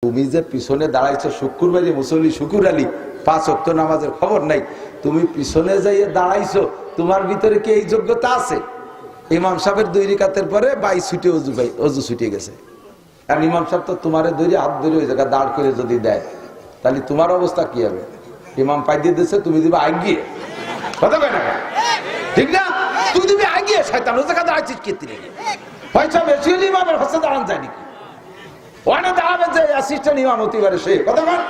তুমি যে পিছনে দাঁড়াইছো শুক্রবারে মুসল্লি শুকুর আলী 5 ওয়াক্ত নামাজের খবর নাই, তুমি পিছনে যাইয়ে দাঁড়াইছো, তোমার ভিতরে কি এই যোগ্যতা আছে? ইমাম সাহেবের 2 রাকাতের পরে বাই ছুটে অজু ছুটে গেছে, আর ইমাম সাহেব তো তোমারে ধরে হাত ধরে ওই জায়গা দাঁড় করে যদি দেয়, তাহলে তোমার অবস্থা কি হবে? ইমাম পাই দিয়ে দিচ্ছে, তুমি দিবে আগিয়ে, কথা কয় না ঠিক না? তুই দিবি আগিয়ে, শয়তান ও জায়গা দাঁড়াচ্ছিস কে? তিনি পয়সা বেশি হলে ইমামের হস্তে দাঁড়ান যায় নাকি? ওখানে দাঁড়াবে যে অ্যাসিস্ট্যান্ট ইমাম হতে পারে সে, কথা কয়।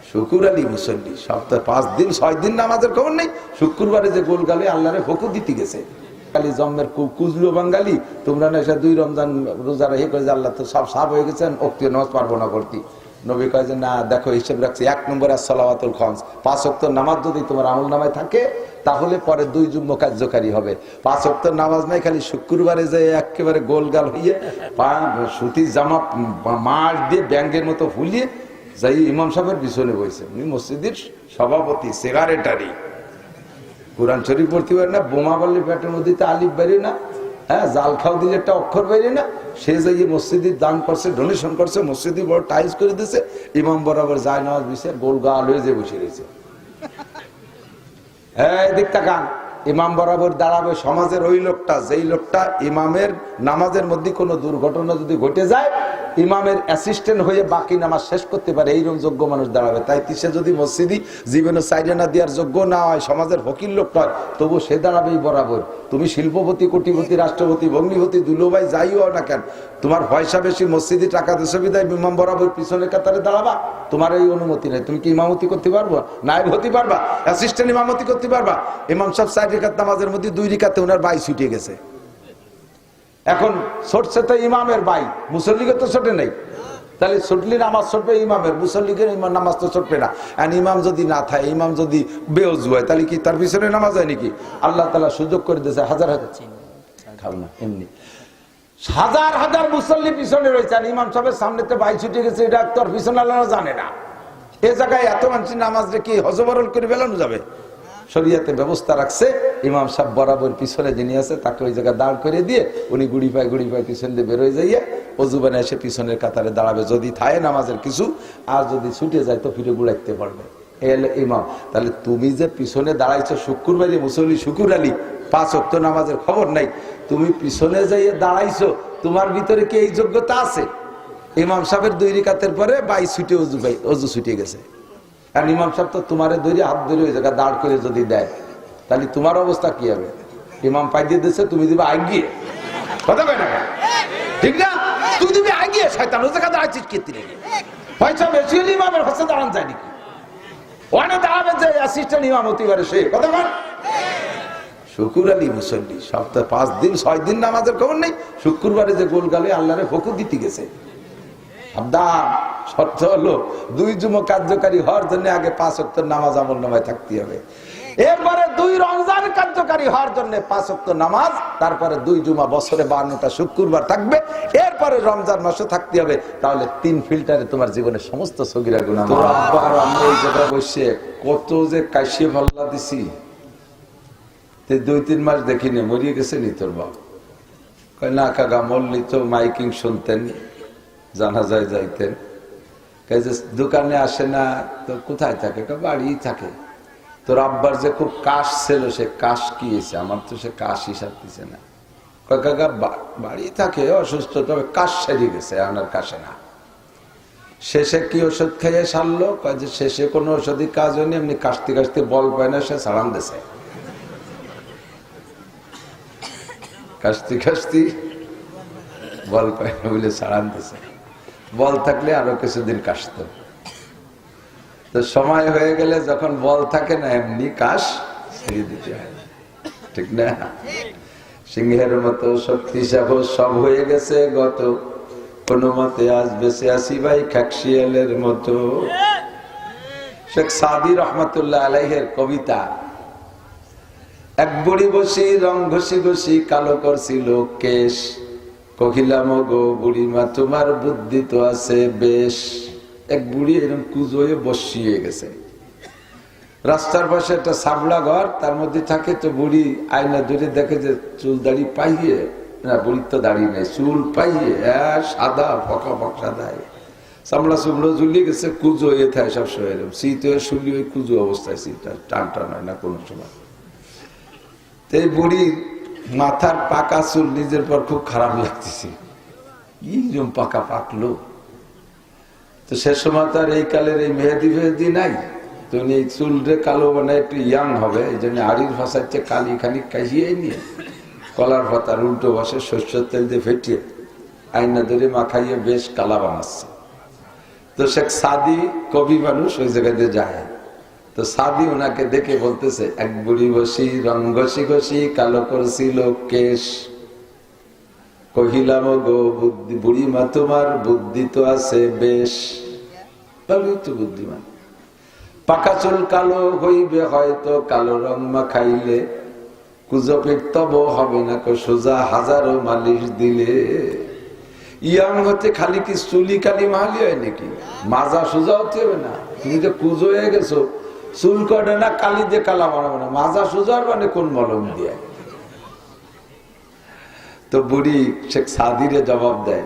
শুকুর আলী মুসল্লি সপ্তাহে 5 দিন 6 দিন নামাজের খবর নেই, শুক্রবারে যে গোল গালে আল্লাহরে হকু দিতে গেছে। খালি জম্মের কুজলো বাঙালি, তোমরা না এসে 2 রমজান রোজা রেখে করে যে আল্লাহ তো সব সাফ হয়ে গেছেন, ওক্তীয় নামাজ পারবো না করতে। নবী কয় যে না, দেখো হিসেব রাখছি, 1 নম্বরে সালাওয়াতুল খামস, 5 ওয়াক্ত নামাজ যদি তোমার আমল নামায় থাকে তাহলে পরে 2 যুগ্ম কার্যকারী হবে। 5 ওয়াক্ত নামাজ নাই, খালি শুক্রবারে যে একেবারে গোলগাল হইয়ে সুতি জামা মাস দিয়ে ব্যাঙ্গের মতো ফুলিয়ে যাই ইমাম সাহেবের পিছনে বসে, উনি মসজিদের সভাপতি, সেক্রেটারি, কোরআন শরীফ পড়তে পারে না, বোমা বললে পেটের মধ্যে আলিফ বেরে না, হ্যাঁ, জাল খাও দিলে একটা অক্ষর বেরে না, সে যাই মসজিদের দান করছে, ডোনেশন করছে, মসজিদে বড় টাইলস করে দিয়েছে, ইমাম বরাবর যায় নামাজ বিষে গোল গাল হয়ে যে বসে রয়েছে। হ্যাঁ, দিক তাকান, ইমাম বরাবর দাঁড়াবে সমাজের ওই লোকটা, যেই লোকটা ইমামের নামাজের মধ্যে কোনো দুর্ঘটনা যদি ঘটে যায়, ইমামের অ্যাসিস্ট্যান্ট হয়ে বাকি নামাজ শেষ করতে পারে, এইরকম যোগ্য মানুষ দাঁড়াবে। তাই সে যদি মসজিদি জীবনে সাইডানা দেওয়ার যোগ্য না হয়, সমাজের ফকির লোক নয়, তবু সে দাঁড়াবেই বরাবর। তুমি শিল্পপতি, কোটিপতি, রাষ্ট্রপতি, ভগ্নিপতি, দুলোভাই যাই হও না কেন, তোমার পয়সা বেশি, মসজিদে টাকা দেশে বিদায়, ইমাম বরাবর পিছনের কাতারে দাঁড়াবা, তোমার এই অনুমতি নেই। তুমি কি ইমামতি করতে পারবো? নায়েব হতে পারবা? অ্যাসিস্ট্যান্ট ইমামতি করতে পারবা? ইমাম সাহেব 4 রাকাত নামাজের মধ্যে 2 রাকাতে ওনার বাই ছুটে গেছে। এখন ছুটছে তো ইমামের বাই, মুসল্লিকে তো ছোটে নেই, তাহলে ছুটলি নামাজ ছুটবে ইমামের, মুসল্লিকে নামাজ তো ছুটবে না। আর ইমাম যদি না থাকে, ইমাম যদি বেওযু হয়, তাহলে কি তার পিছনে নামাজ হয় নাকি? আল্লাহ তাআলা সুযোগ করে দিয়েছে, হাজার হাজার খাও না এমনি হাজার হাজার মুসল্লি পিছনে রয়েছে, আর ইমাম সাহেবের সামনে তো বাই ছুটে গেছে, এটা তোর পিছনে আল্লাহ জানে না। এ জায়গায় এত মানুষ নামাজ রেখে হজবরল করে বেলানো যাবে? শরীয়তে ব্যবস্থা রাখছে, ইমাম সাহেব বরাবর পিছনে যিনি আছে তাকে ওই জায়গায় দাঁড় করে দিয়ে উনি গুড়ি পায় পিছন দিয়ে বেরোয় যাইয়ে অজু বানায় এসে পিছনের কাতারে দাঁড়াবে। যদি থাকে নামাজের কিছু, আর যদি ছুটে যায় তো ফিরে গুড়াইতে পারবে। এ হলো ইমাম। তাহলে তুমি যে পিছনে দাঁড়াইছো শুক্রবারে মুসল্লি শুকুর আলী, 5 ওয়াক্ত নামাজের খবর নাই, তুমি পিছনে যাইয়ে দাঁড়াইছো, তোমার ভিতরে কি এই যোগ্যতা আছে? ইমাম সাহেবের 2 রাকাতের পরে বাই ছুটে অজু ছুটে গেছে, আর ইমাম সাহেব তো তোমারে ধরে হাত ধরে ওই জায়গা দাঁড় করে যদি দেয়, তাহলে তোমার অবস্থা কি হবে? ইমাম পাই দিয়ে দিচ্ছে, তুমি দিবে আগিয়ে, কথা কয় না ঠিক না? তুই দিবি আগিয়ে, শয়তান ও জায়গা দাঁড়াচ্ছিস কে? তিনি পয়সা বেশি হলে ইমামের হস্তে দাঁড়ান যায় নাকি? ওখানে দাঁড়াবে যে অ্যাসিস্ট্যান্ট ইমাম হতে পারে সে, কথা কয়। শুকুর আলী মুসল্লি সপ্তাহে 5 দিন 6 দিন নামাজের খবর নেই, শুক্রবারে যে গোল গালে আল্লাহরে হকু দিতে গেছে। সাবধান, শর্ত হলো 2 জুমা কার্যকারী হওয়ার জন্য আগে 5 ওয়াক্ত নামাজ আমল নামায় থাকতে হবে, এরপরে 2 রমজান কার্যকারী হওয়ার জন্য 5 ওয়াক্ত নামাজ, তারপরে 2 জুমা বছরে 52টা শুক্রবার থাকবে, এরপরে রমজান মাসে থাকতে হবে। তাহলে 3 ফিল্টারে তোমার জীবনের সমস্ত সগীরা গুনাহ। তোর আব্বা আর আমি এই জায়গায় বসে কত যে কাশিয়ে ভাল্লা দিছি, 2-3 মাস দেখিনি, মরিয়ে গেছে নি তোর বাপ? কয় না কাকা, মরলি তো মাইকিং শুনতেন, জানা যায় যাইতেন, দোকানে আসে না তো কোথায় থাকে? বাড়ি থাকে। তোর আব্বার যে খুব কাশ ছিল, সে কাশ কি হয়েছে? আমার তো সে কাশ হিসাব দিছে না। কাকা বাড়ি থাকে, অসুস্থ, তবে কাশ সেরে গেছে, আমার কাশে না। শেষে কি ওষুধ খাইয়ে সারলো? কয় যে শেষে কোনো ওষুধই কাজ হয়নি, এমনি কাশতে কাশতে বল পায় না, সে সারান দিছে। কাশতে কাশতে বল পায় না বলে সারান দিছে। বল থাকলে আরো কিছুদিন কাশত, তো সময় হয়ে গেলে যখন বল থাকে না, এমনি কাশ ছেড়ে দিতে হয়, ঠিক না? সিংহের মতো শক্তি সাহস সব হয়ে গেছে গত, কোন মতে আজ বেঁচে আসি ভাই খাকশিয়ালের মতো। শেখ সাদি রহমতুল্লাহ আলাইহের কবিতা। এক বুড়ি বসি রং ঘষি ঘষি কালো করছিল কেশ, কহিলাম গো বুড়িমা তোমার বুদ্ধি তো আছে বেশ। এক বুড়ি এরকম কুজো হয়ে বসিয়ে গেছে, রাস্তার পাশে একটা সাবলা ঘর, তার মধ্যে থাকে। তো বুড়ি আয়না ধরে দেখে যে চুল দাড়ি পাইয়ে, না বুড়ির তো দাড়ি নেই, চুল পাইয়ে সাদা ফকা ফক সাদা, চামড়া চুমড়ো ঝুলিয়ে গেছে, কুজো হয়ে থাকে সবসময়, শীত হয়ে শুলি ওই কুজো অবস্থায়, শীতটা টান টান হয় না কোনো সময়। এই বুড়ির মাথার পাকা চুল নিজের পর খুব খারাপ লাগতেছে, এইরকম পাকা পাকলো। তো সে সময় তো আর এই কালের এই মেহেদি ফেহেদি নাই, তো এই চুলরে কালো মানে একটু ইয়াং হবে, এই জন্য আড়ির ফাঁসাচ্ছে কালি খানিক কাশিয়ে নিয়ে কলার পাতার উল্টো বসে সর্ষের তেল দিয়ে ফেটিয়ে আইনা ধরে মাখাইয়ে বেশ কালা বানাচ্ছে। তো শেখ সাদি কবি মানুষ, ওই জায়গাতে যায়। তো সাদি ওনাকে দেখে বলতেছে, এক বুড়ি বসি রং ঘষি ঘষি কালো করছিল কেশ, কহিলাম গো বুদ্ধি বুড়িমা তোমার বুদ্ধি তো আছে বেশ, ভালোই তো বুদ্ধিমান। পাকা চুল কালো হইবে হয়তো কালো রং মাখাইলে, কুজো পেট তব হবে না কো সোজা হাজারো মালিশ দিলে। ইয়াং হচ্ছে খালি কি চুলি কালি মাহালি হয় নাকি? মাজা সোজা হতে হবে না? তুমি যে কুজো হয়ে গেছো, চুল কাটে না কালি দিয়ে কালা বানাবো না, মাজা সোজা মানে কোন মলম দিয়ে? তো বুড়ি শেখ সাদিরে জবাব দেয়,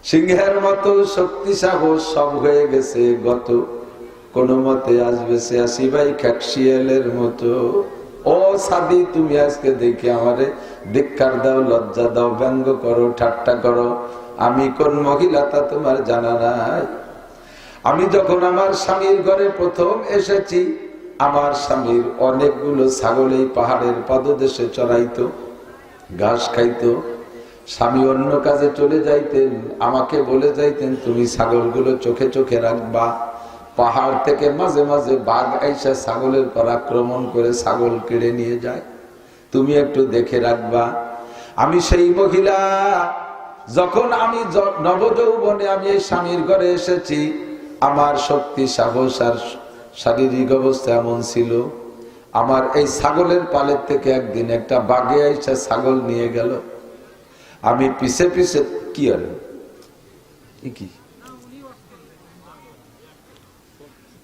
সিংহের মতো শক্তি সাহস সব হয়ে গেছে গত, কোন মতে আসবে সে আসিবাই খ্যাকশিয়ালের মতো। ও সাদি, তুমি আজকে দেখি আমারে ধিক্কার দাও, লজ্জা দাও, ব্যঙ্গ করো, ঠাট্টা করো, আমি কোন মহিলা তা তোমার জানা নাই। আমি যখন আমার স্বামীর ঘরে প্রথম এসেছি, আমার স্বামীর অনেকগুলো ছাগল এই পাহাড়ের পাদদেশে চড়াইতো, ঘাস খাইতো। স্বামী অন্য কাজে চলে যাইতেন, আমাকে বলে যাইতেন তুমি ছাগলগুলো চোখে চোখে রাখবা, পাহাড় থেকে মাঝে মাঝে বাঘ আইসা ছাগলের পর আক্রমণ করে ছাগল কেড়ে নিয়ে যায়, তুমি একটু দেখে রাখবা। আমি সেই মহিলা, যখন আমি নবযৌবনে আমি এই স্বামীর ঘরে এসেছি, আমার শক্তি সাহস আর শারীরিক অবস্থা এমন ছিল, আমার এই ছাগলের পালের থেকে একদিন একটা বাঘে আইসা ছাগল নিয়ে গেল, আমি পিছে পিছে কি আর কি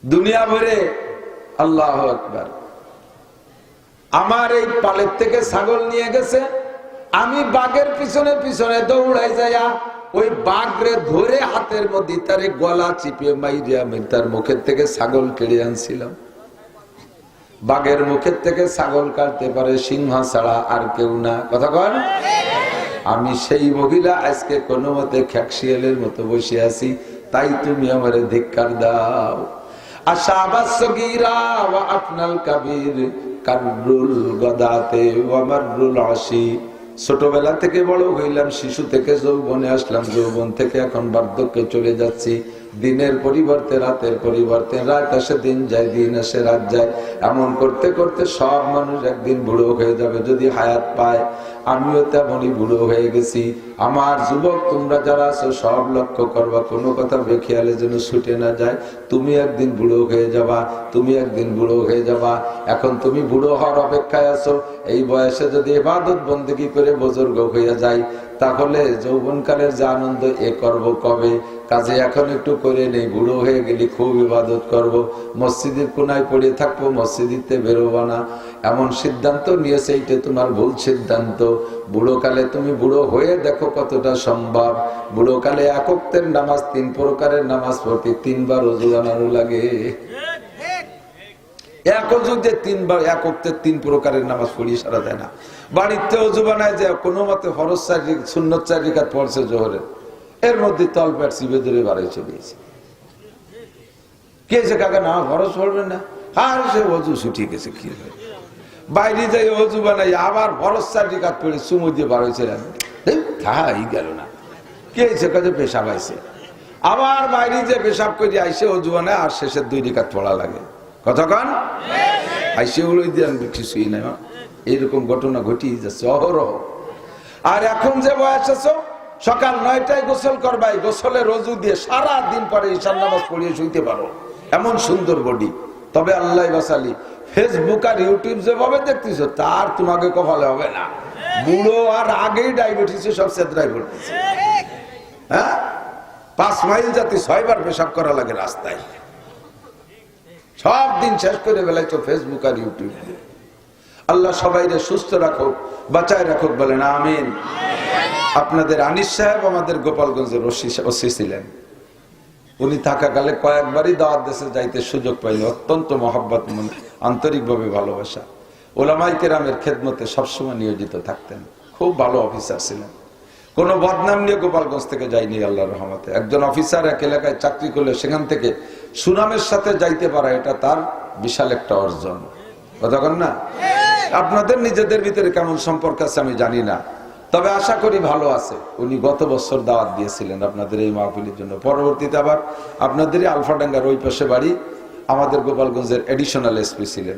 দুনিয়া ভরে আল্লাহু আকবার, আমার এই পালের থেকে ছাগল নিয়ে গেছে, আমি বাঘের পিছনে পিছনে দৌড়াই যাইয়া ওই বাঘরে ধরে হাতের মধ্যে তার গলা চিপে মাইরিয়া তার মুখের থেকে ছাগল কেড়ে আনছিলাম। বাঘের মুখের থেকে ছাগল কাটতে পারে সিংহ ছাড়া আর কেউ না, কথা কন। আমি সেই মহিলা আজকে কোনো মতে খ্যাকশিয়ালের মতো বসে আছি, তাই তুমি আমারে ধিক্কার দাও। আশাবাস সগীরা ওয়া আফনাল কাবীর কাররুল গদাতে ওয়া মাররুল আসি। ছোটবেলা থেকে বড় হইলাম, শিশু থেকে যৌবনে আসলাম, যৌবন থেকে এখন বার্ধক্যে চলে যাচ্ছি। দিনের পরিবর্তে রাতের পরিবর্তে রাত আসে, দিন যায়, দিন আসে রাত যায়, এমন করতে করতে সব মানুষ একদিন বুড়ো হয়ে যাবে যদি হায়াত পায়। আমিও তেমনই বুড়ো হয়ে গেছি। আমার যুবক তোমরা যারা আছো সব লক্ষ্য করবা, কোনো কথা বেখেয়ালে যেন ছুটে না যায়। তুমি একদিন বুড়ো হয়ে যাবা, তুমি একদিন বুড়ো হয়ে যাবা। এখন তুমি বুড়ো হওয়ার অপেক্ষায় আছো, এই বয়সে যদি ইবাদত বন্দেগী করে বুজুর্গ হয়ে যায়, তাহলে যৌবনকালের যে আনন্দ এ করব কবে? কাজে এখন একটু করে নেই, বুড়ো হয়ে গেলি খুব ইবাদত করব, মসজিদের কোনায় পড়ে থাকবো, মসজিদিতে বেরোবো না, এমন সিদ্ধান্ত নিয়েছে। এইটা তোমার ভুল সিদ্ধান্ত। বুড়োকালে তুমি বুড়ো হয়ে দেখো কতটা সম্ভব। বুড়োকালে এক ওয়াক্তের নামাজ, 3 প্রকারের নামাজ পড়তে 3 বার ওযু বানানো লাগে। এক ওযুতে 3 বার, এক ওয়াক্তের 3 প্রকারের নামাজ পড়িয়ে সারা যায় না। বাড়িতে ওযু বানায় যে কোনো মতে ফরজ 4 সুন্নত 4 রাকাত পড়ছে জোহরের, এর মধ্যে তল পেট চিপে ধরে বাড়াই চলে গেছে। কে যে কাকা না ফরজ পড়বে না, আর সে ওযু ছুটি গেছে, কি হবে? বাইরে যাই ওযু বানাই আবার ফরজ 4 রাকাত পড়ে চুমু দিয়ে বাড়াইছিলেন, তাই গেল না। কে যে কাজে পেশাব আইছে, আবার বাইরে যে পেশাব করে আইসে ওযু বানায়, আর শেষের 2 রাকাত পড়া লাগে। কতক্ষণ আইসে ওই দিয়ে কিছুই না। এইরকম ঘটনা ঘটিয়ে যাচ্ছে অহরহ। আর এখন যে বয়স আছো, সকাল 9টায় গোসল করবাই, গোসলের রোজু দিয়ে সারা দিন পরে ঈশার নামাজ পড়িয়ে শুইতে পারো, এমন সুন্দর বডি। তবে আল্লাহ বাসালি, ফেসবুক আর ইউটিউব যেভাবে দেখতেছো তার তোমাকে কপালে হবে না। বুড়ো আর আগেই ডায়াবেটিসে সব সেদ্রাই পড়তেছে। হ্যাঁ, 5 মাইল যাতে 6 বার পেশাব করা লাগে রাস্তায়। সব দিন শেষ করে বেলাইছো ফেসবুক আর ইউটিউব। আল্লাহ সবাইকে সুস্থ রাখুক, বাঁচায় রাখুক, বলেন আমিন। আপনাদের আনিস সাহেব আমাদের গোপালগঞ্জের ওসি ছিলেন। উনি থাকাকালে কয়েকবারই দাওয়াত দেশে যাইতে সুযোগ পাইনি। অত্যন্ত মহব্বত, আন্তরিকভাবে ভালোবাসা। ওলামায়ে কেরামের খেদমতে সবসময় নিয়োজিত থাকতেন। খুব ভালো অফিসার ছিলেন। কোনো বদনাম নিয়ে গোপালগঞ্জ থেকে যায়নি আল্লাহর রহমতে। একজন অফিসার এক এলাকায় চাকরি করলে সেখান থেকে সুনামের সাথে যাইতে পারা, এটা তার বিশাল একটা অর্জন। কথা বলেন না? আপনাদের নিজেদের ভিতরে কেমন সম্পর্ক আছে আমি জানি না, তবে আশা করি ভালো আছে। উনি গত বছর দাওয়াত দিয়েছিলেন আপনাদের এই মাহফিলের জন্য। পরবর্তীতে আবার আপনাদেরই আলফাডাঙ্গার ওই পাশে বাড়ি, আমাদের গোপালগঞ্জের এডিশনাল এসপি ছিলেন।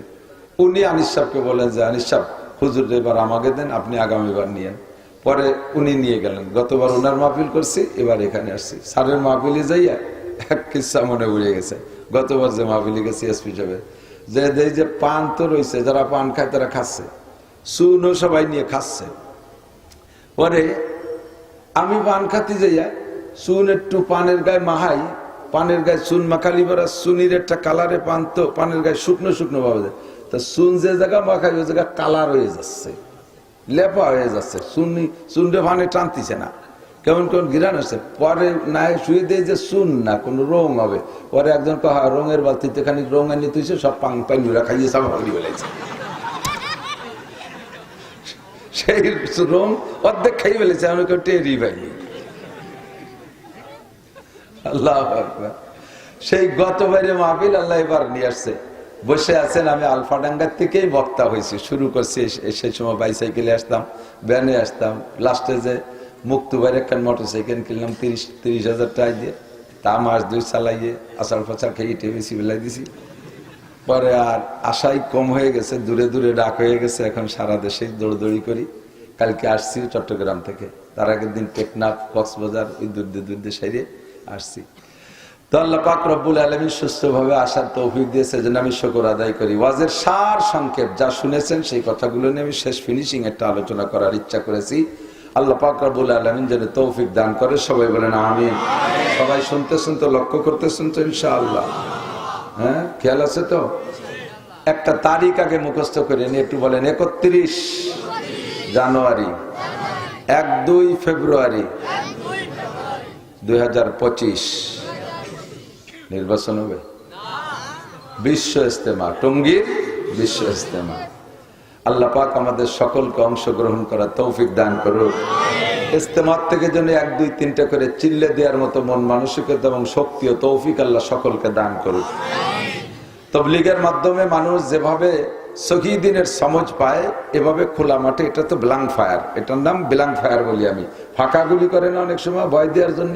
উনি আনিস সাহেবকে বলেন যে আনিস সাহেব, হুজুর এবার আমাকে দেন, আপনি আগামীবার নিয়েন। পরে উনি নিয়ে গেলেন। গতবার ওনার মাহফিল করছি, এবার এখানে আসছি। স্যারের মাহফিলে যাইয়া এক কিস্সা মনে উড়ে গেছে। গতবার যে মাহফিলে গেছি এসপি সাহেবের, যে পান তো রয়েছে, যারা পান খায় তারা খাচ্ছে, চুনও সবাই নিয়ে খাচ্ছে। পরে আমি পান খাতে যাইয়া চুন একটু পানের গায়ে মাহাই, পানের গায়ে চুন মাখালি পরা, চুনির একটা কালারে পান, তো পানের গায়ে শুকনো শুকনো পাওয়া যায়। তা চুন যে জায়গা মাখাই ওই জায়গা কালার হয়ে যাচ্ছে, লেপা হয়ে যাচ্ছে, চুনটা পানে টানতিছে না, কেমন কেমন ঘিরান আসছে। পরে নাই শুয়ে দিয়ে যে চুন না কোনো রং হবে। পরে একজন কহা রঙের বালতিতে খানিক রং আনি তুইছে, সব পাঙ্গুরা খাইয়ে সাফা করে ফেলেছে। সেই রং অর্ধেক খাই ফেলেছে, আমি কেউ টেরই পাইনি। আল্লাহ আকবার। সেই গতবারে মাহফিল আল্লাহ এবার নিয়ে আসছে। বসে আছেন, আমি আলফাডাঙ্গার থেকেই বক্তা হয়েছি, শুরু করছি। সেই সময় বাইসাইকেলে আসতাম, ভ্যানে আসতাম। লাস্টে যে মুক্তবার একখান মোটরসাইকেল কিনলাম 30,000 টাকা দিয়ে, তা মাস 2 চালাইয়ে আষাঢ় ফাঁচার খেয়ে টেবিসি বেলাই দিছি। পরে আর আশাই কম হয়ে গেছে, দূরে দূরে ডাক হয়ে গেছে। এখন সারা দেশে দৌড়দৌড়ি করি। কালকে আসছি চট্টগ্রাম থেকে, তার আগের দিন টেকনাফ, কক্সবাজার, ওই দূর সাইডে আসছি। তো আল্লাহ পাক রব্বুল আলামিন সুস্থভাবে আসার তৌফিক দিয়েছে, যেন আমি শুকর আদায় করি। ওয়াজের সার সংক্ষেপ যা শুনেছেন সেই কথাগুলো নিয়ে আমি শেষ ফিনিশিং একটা আলোচনা করার ইচ্ছা করেছি। আল্লাহ পাক রব্বুল আলামিন যেন তৌফিক দান করে। সবাই বলেন আমিন। সবাই শুনতে শুনতে লক্ষ্য করতে শুনতে ইনশাআল্লাহ, হ্যাঁ খেয়াল আছে তো? একটা তারিখ আগে মুখস্থ করে নিয়ে একটু বলেন। 31 জানুয়ারি, 1-2 ফেব্রুয়ারি 2025 নির্বাচন হবে। বিশ্ব ইজতেমা, টঙ্গীর বিশ্ব ইজতেমা। আল্লাহ পাক আমাদের সকলকে অংশগ্রহণ করার তৌফিক দান করুক। ইজতেমার থেকে যেন 1, 2, 3টা করে চিল্লে দেওয়ার মতো মন মানসিকতা এবং শক্তি ও তৌফিক আল্লাহ সকলকে দান করুক। তবলিগের মাধ্যমে মানুষ যেভাবে শহীদিনের সমঝ পায়, এভাবে খোলা মাঠে, এটা তো ব্ল্যাঙ্ক ফায়ার, এটার নাম ব্ল্যাঙ্ক ফায়ার বলি আমি। ফাঁকা গুলি করে না অনেক সময় ভয় দেওয়ার জন্য,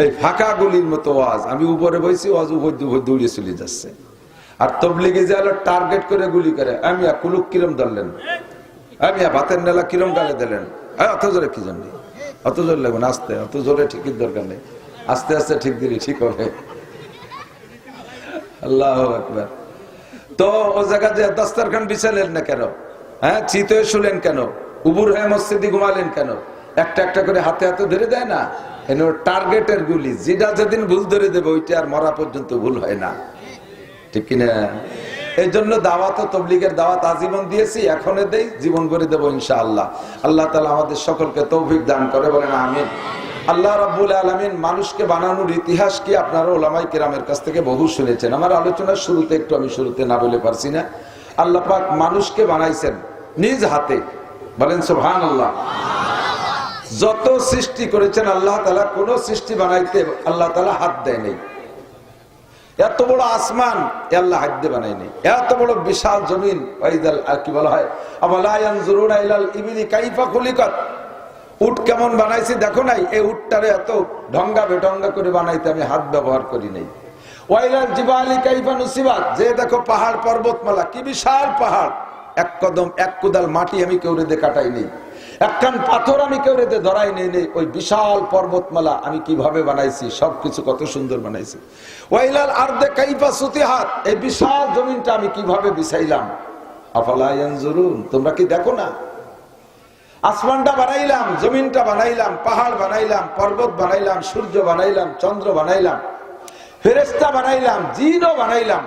এই ফাঁকা গুলির মতো ওয়াজ। আমি উপরে বইছি, ওয়াজ উপর দৌড়িয়ে চলে যাচ্ছে। আর তবলিগে যে আলো টার্গেট করে গুলি করে, আমি কুলুক কিরম ধরলেন, আমি ভাতের নেলা কিরম গালে দিলেন, অত জোরে কি জন্য, অত জোর লাগবে না, আস্তে, অত জোরে ঠিকই দরকার নেই, আস্তে আস্তে ঠিক দিলে ঠিক হবে। আল্লাহু আকবার। তো ও জায়গা যে দস্তরখান বিছালেন না কেন? হ্যাঁ, চিত হয়ে শুলেন কেন? উবুর হয়ে মসজিদে ঘুমালেন কেন? একটা একটা করে হাতে হাতে ধরে দেয় না, টার্গেটের গুলি। যেটা যেদিন ভুল ধরে দেবে ওইটা আর মরা পর্যন্ত ভুল হয় না, ঠিক কিনা? এই জন্য দাওয়াত, তবলিগের দাওয়াত আজীবন দিয়েছি, এখনো দেই, জীবন করে দেবো ইনশাআল্লাহ। আল্লাহ তাআলা আমাদের সকলকে তৌফিক দান করে, বলেন আমিন। আল্লাহ রাব্বুল আলামিন মানুষকে বানানোর ইতিহাস কি আপনারা উলামায়ে কেরামের কাছ থেকে বহু শুনেছেন। আমার আলোচনার শুরুতে একটু আমি শুরুতে না বলে পারছি না। আল্লাহ পাক মানুষকে বানাইছেন নিজ হাতে, বলেন সুবহানাল্লাহ। যত সৃষ্টি করেছেন আল্লাহ তাআলা, কোন সৃষ্টি বানাইতে আল্লাহ তাআলা হাত দেয় নাই। এত বড় আসমান আল্লাহ হাত দিয়ে বানায় নাই। এত বড় বিশাল জমিন, কি বলা হয়, আফালা ইয়ানজুরুনা ইলাল ইবিলি কাইফা খুলিকাত, উট কেমন বানাইছি দেখো নাই? এই উটটারে এত ঢঙ্গা বেঢঙ্গা করে বানাইতে আমি হাত ব্যবহার করি নাই। ওয়াইলাল জিবালি কাইফা নুসিবাত, যে দেখো পাহাড় পর্বতমালা, কি বিশাল পাহাড়, এক কদম এক কোদাল মাটি আমি কেউ রেদে কাটাই নেই, একখান পাথর আমি কেউ রেদে ধরাই নেই। ওই বিশাল পর্বতমালা আমি কিভাবে বানাইছি, সবকিছু কত সুন্দর বানাইছি। ওয়াইলাল আরদে কাইফা সুতিহাত, এই বিশাল জমিনটা আমি কিভাবে বিছাইলাম। আফালা ইয়ানজুরুন, তোমরা কি দেখো না? আসমানটা বানাইলাম, জমিনটা বানাইলাম, পাহাড় বানাইলাম, পর্বত বানাইলাম, সূর্য বানাইলাম, চন্দ্র বানাইলাম, ফেরেশতা বানাইলাম, জিনও বানাইলাম,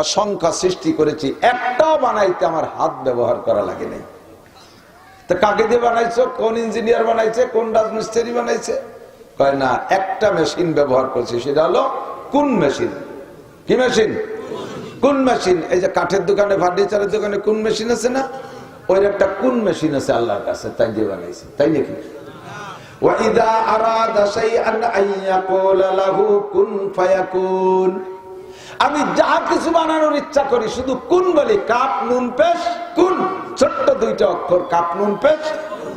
অসংখ্য সৃষ্টি করেছি, একটাও বানাইতে আমার হাত ব্যবহার করা লাগে নাই। তো কাকে দিয়ে বানাইছো? কোন ইঞ্জিনিয়ার বানাইছে? কোন রাজমিস্ত্রি বানাইছে? কয় না, একটা মেশিন ব্যবহার করছি, সেটা হলো কোন মেশিন। কি মেশিন? কোন মেশিন। এই যে কাঠের দোকানে, ফার্নিচারের দোকানে কোন মেশিন আছে না, ওই একটা কোন মেশিন আছে আল্লাহর কাছে, তাই দিয়ে বানাইছে। তাই নাকি? ওয়াইদা আরাদা শাইআন আন ইয়াকুলা লাহু কুন ফায়াকুন। আমি যা কিছু বানানোর ইচ্ছা করি শুধু কুন বলি, কাপ নুন পেশ কুন, ছোট্ট দুইটা অক্ষর, কাপ নুন পেশ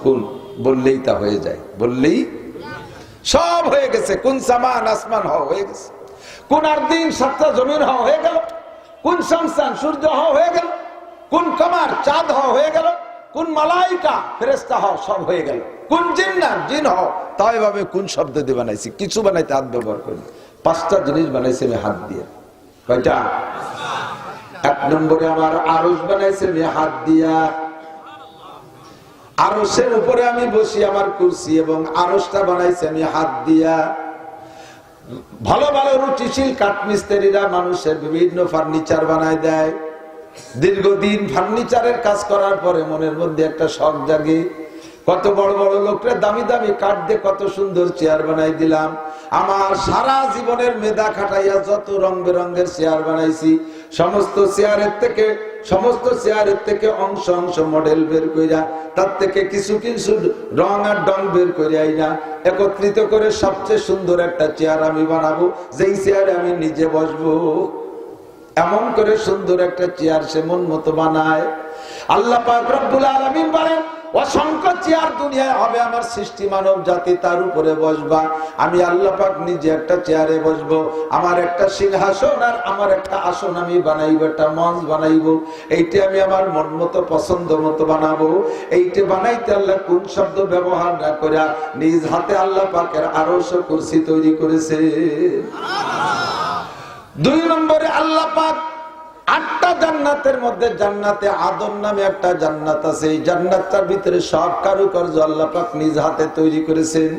কুন, বললেই তা হয়ে যায়। বললেই সব হয়ে গেছে। কুন সামান, আসমান হয়ে গেছে। কোন আর দিন সাতটা জমিন হয়ে গেল। কোন শামসান, সূর্য হয়ে গেল। কোন কমার, চাঁদ হয়ে গেল। কোন মালাইকা, ফেরেশতা সব হয়ে গেল। কোন জিন্নাত, জিন তাই ভাবে কোন শব্দ দিয়ে বানাইছি। কিছু বানাইতে হাত ব্যবহার করি। 5টা জিনিস বানাইছি আমি হাত দিয়ে। কয়টা? 1 নম্বরে আমার আরশ বানাইছি আমি হাত দিয়া। আরশের উপরে আমি বসি, আমার কুরসি, এবং আরশটা বানাইছি আমি হাত দিয়া। ভালো ভালো রুচিশীল কাঠমিস্ত্রিরা মানুষের বিভিন্ন ফার্নিচার বানায় দেয়। দীর্ঘদিন ফার্নিচারের কাজ করার পরে মনের মধ্যে একটা শখ জাগে, কত বড় বড় লোকরা দামি দামি কাঠ দিয়ে কত সুন্দর চেয়ার বানাই দিলাম। আমার সারা জীবনের মেধা খাটাইয়া যত রং বেরঙের চেয়ার বানাইছি, সমস্ত চেয়ারের থেকে অংশ অংশ মডেল বের কইরা, তার থেকে কিছু কিছু রং আর ডং বের করে আইনা একত্রিত করে সবচেয়ে সুন্দর একটা চেয়ার আমি বানাবো, যেই চেয়ারে আমি নিজে বসবো। এমন করে সুন্দর একটা চেয়ার সে মন মতো বানায়। আল্লাহ পাক রব্বুল আলামিন বলেন, অসংখ্য চেয়ার দুনিয়ায় হবে, আমার সৃষ্টি মানব জাতি তার উপরে বসবা। আমি আল্লাহ পাক নিজে একটা চেয়ারে বসবো। আমার একটা সিংহাসন আর আমার একটা আসন আমি বানাইবো, একটা মঞ্চ বানাইবো। এইটা আমি আমার মন মতো পছন্দ মতো বানাবো। এইটা বানাইতে আল্লাহ কোন শব্দ ব্যবহার না করে নিজ হাতে আল্লাহ পাকের আরশ ও কুরসি তৈরি করেছে। 2 নম্বরে আল্লাহ পাক 8টা জান্নাতের মধ্যে জান্নাতে আদম নামে একটা জান্নাত আছে। এই জান্নাতটার ভিতরে সব কারুকার্য আল্লাহ পাক নিজ হাতে তৈরি করেছেন।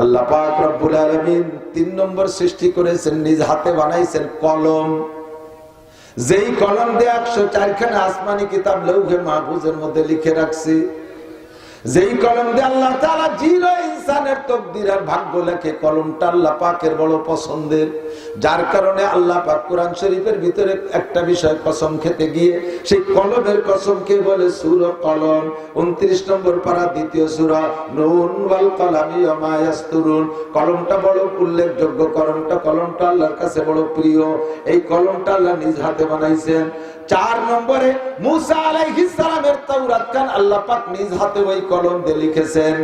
আল্লাহ পাক রব্বুল আলামিন 3 নম্বর সৃষ্টি করেছেন, নিজ হাতে বানাইছেন কলম। যেই কলম দিয়ে 104 খানা আসমানি কিতাব লৌহে মাহফুজের মধ্যে লিখে রাখছে। যেই কলম দিয়ে আল্লাহ তাআলা জিরো ইনসানের তকদির আর ভাগ্য লেখে, কলমটা আল্লাহ পাকের বড় পছন্দের। যার কারণে আল্লাহ পাক কোরআন শরীফের ভিতরে একটা বিষয় কসম খেতে গিয়ে সেই কলমের কসমকে বলে সূরা কলম। 29 নম্বর পারা 2য় সূরা, নুন ওয়াল কলামি ওয়া মা ইয়াসতুরুন। কলমটা বড় উল্লেখযোগ্য, কলমটা আল্লাহর কাছে বড় প্রিয়। এই কলমটা আল্লাহ নিজ হাতে বানাইছেন। 4 নম্বরে মুসা আলাইহিস সালামের তাওরাত কান আল্লাহ পাক নিজ হাতে ওই কলম দিয়ে লিখেছেন।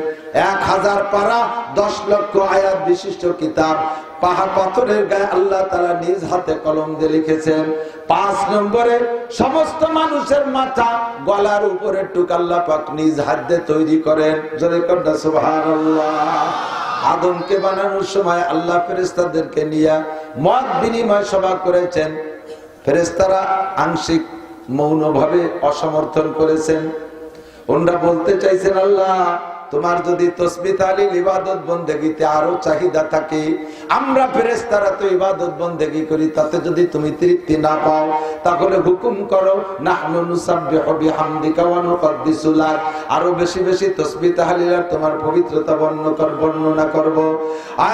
1000 পারা 10 লক্ষ আয়াত বিশিষ্ট কিতাব পাহাড় পাথরের গায়ে আল্লাহ তাআলা নিজ হাতে কলম দিয়ে লিখেছেন। 5 নম্বরে সমস্ত মানুষের মাথা গলার উপরে টুক আল্লাহ পাক নিজ হাতে তৈরি করেন। জোরে কন্যা সুবহানাল্লাহ। আদমকে বানানোর সময় আল্লাহ ফেরেশতাদেরকে নিয়ে মত বিনিময় সভা করেছেন। ফেরেশতারা আংশিক মৌনভাবে অসমর্থন করেছেন। ওনারা বলতে চাইছেন, আল্লাহ তোমার যদি তাসবিহ তাহলিল ইবাদত বন্দেগীতে আরো চাহিদা থাকে, আমরা ফেরেশতারা তো ইবাদত বন্দেগী করি, তাতে যদি তুমি তৃপ্তি না পাও তাহলে হুকুম করো, নাহনু নুসাব্বিহু বিহামদিকা ওয়া নুকদ্দিসু লাক, আরো বেশি বেশি তাসবিহ তাহলিল আর তোমার পবিত্রতা বর্ণনা করব।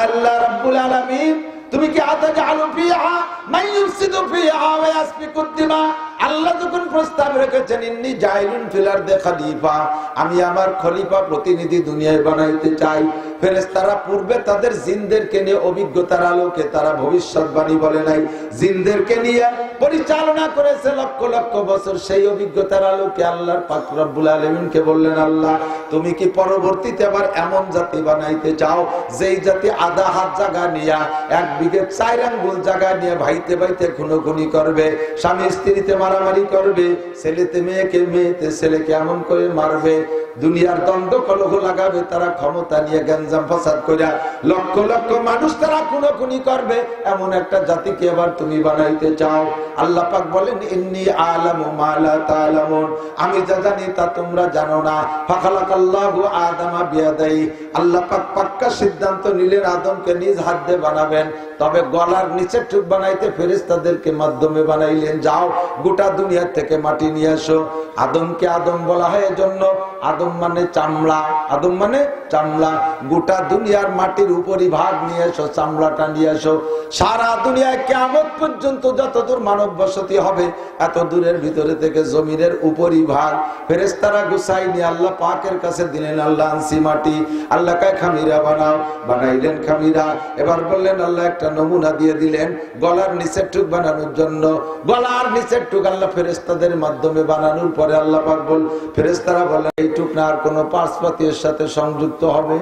আল্লাহ রাব্বুল আলামিন, তুমি কি আতাজালু ফিহা মান ইউফসিদু ফিহা ওয়া ইয়াসফিকুদ দিমা, আল্লাহ যখন প্রস্তাব রেখেছেন ইন্নী জাইলুন ফিল আরদি খলিফা, আমি আমার খলিফা প্রতিনিধি দুনিয়ায় বানাইতে চাই। ফেরেশতারা পূর্বে তাদের জিনদেরকে নিয়ে অভিজ্ঞতার আলোকে তারা ভবিষ্যৎবাণী বলে নাই, জিনদেরকে নিয়ে পরিচালনা করেছে লক্ষ লক্ষ বছর। সেই অভিজ্ঞতার আলোকে আল্লাহর পাক রব্বুল আলামিনকে বললেন, আল্লাহ তুমি কি পরবর্তীতে আবার এমন জাতি বানাইতে চাও যেই জাতি আধা হাত জায়গা নিয়ে 1 বিঘে 4 আঙ্গুল জায়গা নিয়ে ভাইতে ভাইতে খুনোখুনি করবে, স্বামী স্ত্রীতে মারামারি করবে, ছেলেতে মেয়েকে মেয়েতে ছেলেকে এমন করে মারবে, দুনিয়ার দ্বন্দ্ব কলহ লাগাবে, তারা ক্ষমতা নিয়ে গঞ্জাম ফাসাদ কইরা লক্ষ লক্ষ মানুষ তারা খুনোখুনি করবে, এমন একটা জাতিকে আবার তুমি বানাইতে চাও? আল্লাহ পাক বলেন, ইন্নী আলামু মা লা তা'লামুন, আমি যা জানি তা তোমরা জানো না। ফাখালাকাল্লাহু আদামা বিয়াদাই, আল্লাহ পাক পাক্কা সিদ্ধান্ত নিলেন আদমকে নিজ হাত দিয়ে বানাবেন। তবে গলার নিচে টুক বানাইতে ফেরেশতাদেরকে মাধ্যমে বানাইলেন, যাও গোটা দুনিয়া থেকে মাটি নিয়ে আসো। আদমকে আদম বলা হয় এজন্য, আদম মানে চামড়া, আদম মানে চামড়া। গোটা দুনিয়ার মাটির উপরই ভাগ নিয়ে এসো, চামড়াটা নিয়ে এসো। সারা দুনিয়ায় কিয়ামত পর্যন্ত যতদূর মানব বসতি হবে এত দূরের ভিতরে থেকে জমিনের উপরই ভাগ ফেরেশতারা গুছাই নিয়ে আল্লাহ পাকের কাছে দিলেন, আল্লাহ আনছি মাটি। আল্লাহ কয় খামিরা বানাও, বানাইলেন খামিরা। এবার বললেন আল্লাহ একটা নমুনা দিয়ে দিলেন গলার নিচের টুক বানানোর জন্য। গলার নিচের টুক আল্লাহ ফেরেশতাদের মাধ্যমে বানানোর পরে আল্লাহ পাক বল, ফেরেশতারা বললেন এই টুক না আর কোনো পার্শ্বপাতের সাথে সংযুক্ত হবে।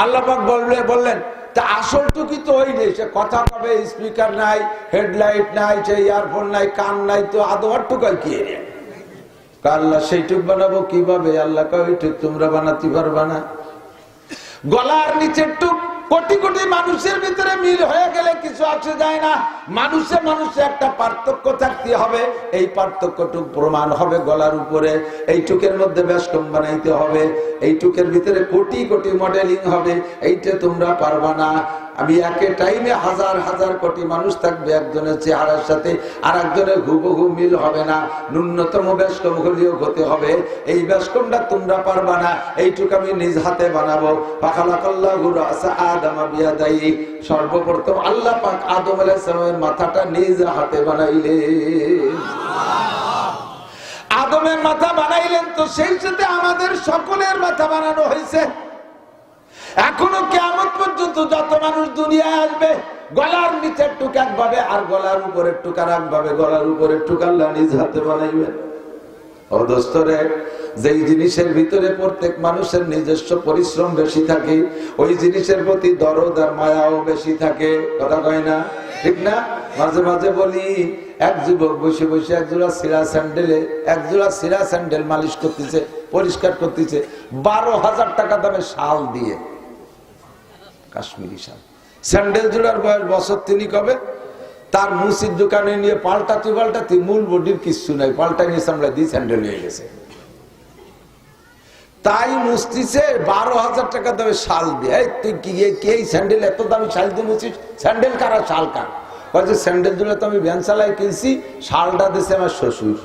আল্লাহ পাক বললেন তা আসল টুকি তো ওই নেই, সে কথা কবে, স্পিকার নাই, হেডলাইট নাই, সে ইয়ারফোন নাই, কান নাই, তো আদোয়ার টুকাই কি আল্লাহ সেই টুক বানাবো কিভাবে? আল্লাহ কয় ওই টুক তোমরা বানাতে পারবা না। গলার নিচের টুক কোটি কোটি মানুষের ভিতরে মিল হয়ে গেলে কিছু আসে যায় না। মানুষে মানুষে একটা পার্থক্য থাকতে হবে, এই পার্থক্যটুক প্রমাণ হবে গলার উপরে। এই টুকের মধ্যে বেশকম বানাইতে হবে, এই টুকের ভিতরে কোটি কোটি মডেলিং হবে, এইটা তোমরা পারবা না। আমি একে টাইমে হাজার হাজার কোটি মানুষ থাকবে, একজনের চেহারার সাথে আর একজনের হুবহু মিল হবে না, ন্যূনতম বেশকম হলেও হতে হবে। এই বেশকমটা তোমরা পারবা না, এইটুকু আমি নিজ হাতে বানাবো। ফাখালাকাল্লাহু রাসা আদম বিয়াদাইহি, সর্বপ্রথম আল্লাহ পাক আদম আলাইহিস সালামের মাথাটা নিজ হাতে বানাইলেন। আদমের মাথা বানাইলেন, তো সেই সাথে আমাদের সকলের মাথা বানানো হয়েছে। এখনো কিয়ামত পর্যন্ত যত মানুষ দুনিয়ায় আসবে গলার নিচের টুক একভাবে আর গলার উপরের টুক আর একভাবে, গলার উপরের টুক আল্লাহ নিজ হাতে বানাইবেন। ও দোস্তরে, যেই জিনিসের ভিতরে প্রত্যেক মানুষের নিজস্ব পরিশ্রম বেশি থাকে ওই জিনিসের প্রতি দরদ আর মায়াও বেশি থাকে। কথা কয় না, ঠিক না? মাঝে মাঝে বলি, এক যুবক বসে বসে একজোড়া সিরা স্যান্ডেল মালিশ করতেছে, পরিষ্কার করতেছে 12,000 টাকা দামে শাল দিয়ে, কাশ্মীরি শাল। স্যান্ডেল জোড়ার বয়স বছর 3 কবে। তার মুসির দোকানে নিয়ে পাল্টাতে মূল বডির কিছু নাই, পাল্টা নিয়ে সামলা দিয়ে স্যান্ডেল হয়ে গেছে। তাই মুস্তিছে 12,000 টাকা দামে শাল দিয়ে। তুই কি এই স্যান্ডেল এত দামি শাল দিয়ে মুছিস? স্যান্ডেল কারা, শাল কার? বলছে স্যান্ডেল জোড়া তো আমি ভ্যান চালাই কিনছি, শালটা দেশে আমার শ্বশুর।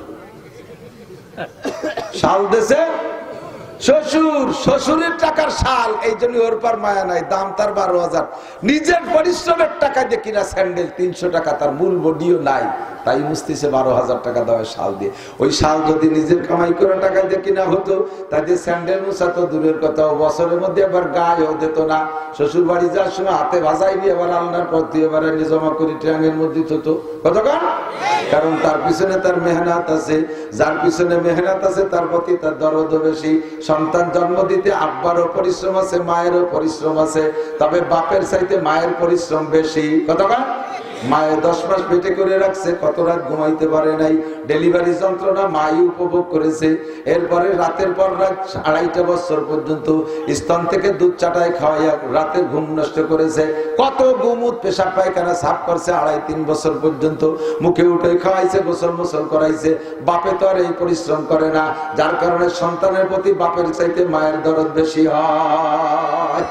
শাল দেশে শ্বশুর, শ্বশুরের টাকার শাল, এই জন্য ওর পর মায়া নাই, দাম তার 12,000। নিজের পরিশ্রমের টাকা দিয়ে কিনা স্যান্ডেল 300 টাকা, তার মূল বডিও নাই, তাই মুস্তিছে 12,000 টাকা দেওয়া শাল দিয়ে। ওই শাল যদি নিজের কামাই করে টাকা দিয়ে কিনা হতো, তাদের স্যান্ডেল মুছা তো দূরের কথা, বছরের মধ্যে আবার গায়েও দিত না। শ্বশুর বাড়ি যাওয়ার সময় হাতে ভাজাই দিয়ে আবার আল্লাহর প্রতি এবার জমা করে ট্যাঙ্গের মধ্যে থতো। কতক্ষণ? কারণ তার পিছনে তার মেহনত আছে, যার পিছনে মেহনত আছে তার প্রতি তার দরদ বেশি। সন্তান জন্ম দিতে আব্বারও পরিশ্রম আছে, মায়েরও পরিশ্রম আছে, তবে বাপের চাইতে মায়ের পরিশ্রম বেশি। কতক্ষণ? মায়ে 10 মাস পেটে করে রাখছে, কত রাত ঘুমাইতে পারে নাই, ডেলিভারি যন্ত্রণা মাই উপভোগ করেছে। এরপরে রাতের পর রাত 2.5 বছর পর্যন্ত স্তন থেকে দুধ চাটায় খাওয়াইয়া রাতের ঘুম নষ্ট করেছে, কত গুমুত পেশাব পায়খানা সাফ করছে 2.5-3 বছর পর্যন্ত, মুখে উঠে খাওয়াইছে, গোসল মোসল করাইছে। বাপে তো আর এই পরিশ্রম করে না, যার কারণে সন্তানের প্রতি বাপের চাইতে মায়ের দরদ বেশি হয়।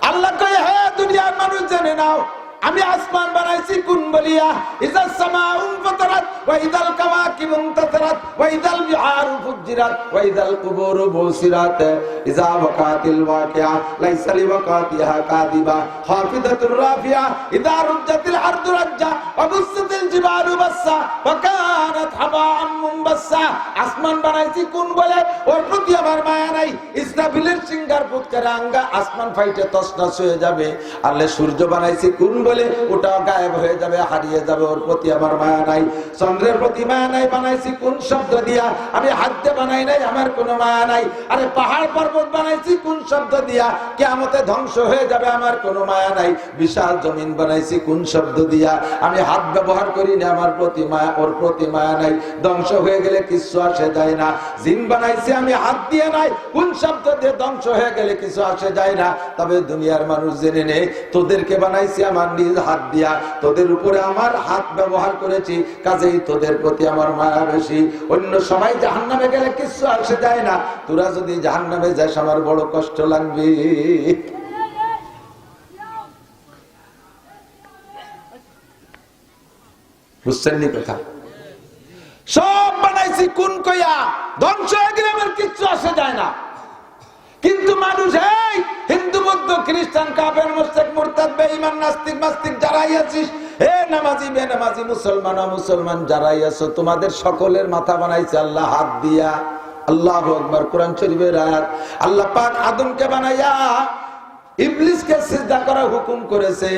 আল্লাহ কয়, হ্যাঁ দুনিয়ার মানুষ জেনে নাও, আমি আসমান বানাইছি কোন বলিয়া, ইযাস সামাউন ফাতারাত ওয়া ইযাল কাওয়াকিবু ইনতাসারাত ওয়া ইযাল বিহারু ফুজ্জিরাত ওয়া ইযাল কুবুরু বুসিরাত ইযা ওয়াকাতিল ওয়াকিয়া লাইসা লিওয়াকাতিহা কাযিবা হাফিযাতুর রাফিয়া ইযা রুজ্জাতিল আরদু রাজ্জা ওয়া বুসসাতিল জিবালু বাসসা ওয়া কানাত হাবাআন মুনবাসসা। আসমান বানাইছি কোন বলে, ওর প্রতি আমার মায়া নাই। ইসরাফিলের সিংহার ফুৎকারে আঙ্গা আসমান ফাইটে তছনছ হয়ে যাবে। আল্লাহ সূর্য বানাইছি কোন বলে, ওটা গায়েব হয়ে যাবে, হারিয়ে যাবে, ওর প্রতি আমার মায়া নাই। চন্দ্রের প্রতি মায়া নাই, বানাইছি কোন শব্দ দিয়া, আমি হাত দিয়ে বানাই নাই, আমার কোনো মায়া নাই। আরে পাহাড় পর্বত বানাইছি কোন শব্দ দিয়া, কিয়ামতে ধ্বংস হয়ে যাবে, আমার কোনো মায়া নাই। বিশাল জমিন বানাইছি কোন শব্দ দিয়া, আমি হাত ব্যবহার করি না, আমার প্রতি মায়া, ওর প্রতি মায়া নাই, ধ্বংস হয়ে গেলে কিছু আসে যায় না। জিন বানাইছি আমি হাত দিয়ে নাই, কোন শব্দ দিয়ে, ধ্বংস হয়ে গেলে কিছু আসে যায় না। তবে দুনিয়ার মানুষ জেনে নেই, তোদেরকে বানাইছি আমার নিজ হাত দিয়া, তোদের উপরে আমার হাত ব্যবহার করেছি, কাজেই তোদের প্রতি আমার মায়া বেশি। অন্য সময় জাহান্নামে গেলে কিছু আসে যায় না, তোরা যদি জাহান্নামে যাস আমার বড় কষ্ট লাগবে। বুঝছেন নি কথা? সব বানাইছি কোন কইয়া, ধ্বংস হয়ে গেলে আমার কিচ্ছু আসে যায় না। কিন্তু মানুষ এই হিন্দু বৌদ্ধ খ্রিস্টান কাফের মুশরিক মুরতাদ বেঈমান নাস্তিক মাস্তিক যারাই আছিস, হে নামাজি বেনামাজি মুসলমান অমুসলমান যারাই আছো, তোমাদের সকলের মাথা বানাইছে আল্লাহ হাত দিয়া। আল্লাহু আকবার। কোরআন শরীফের আয়াত। আল্লাহ পাক আদমকে বানাইয়া ইবলিসকে সিজদা করার হুকুম করেছে।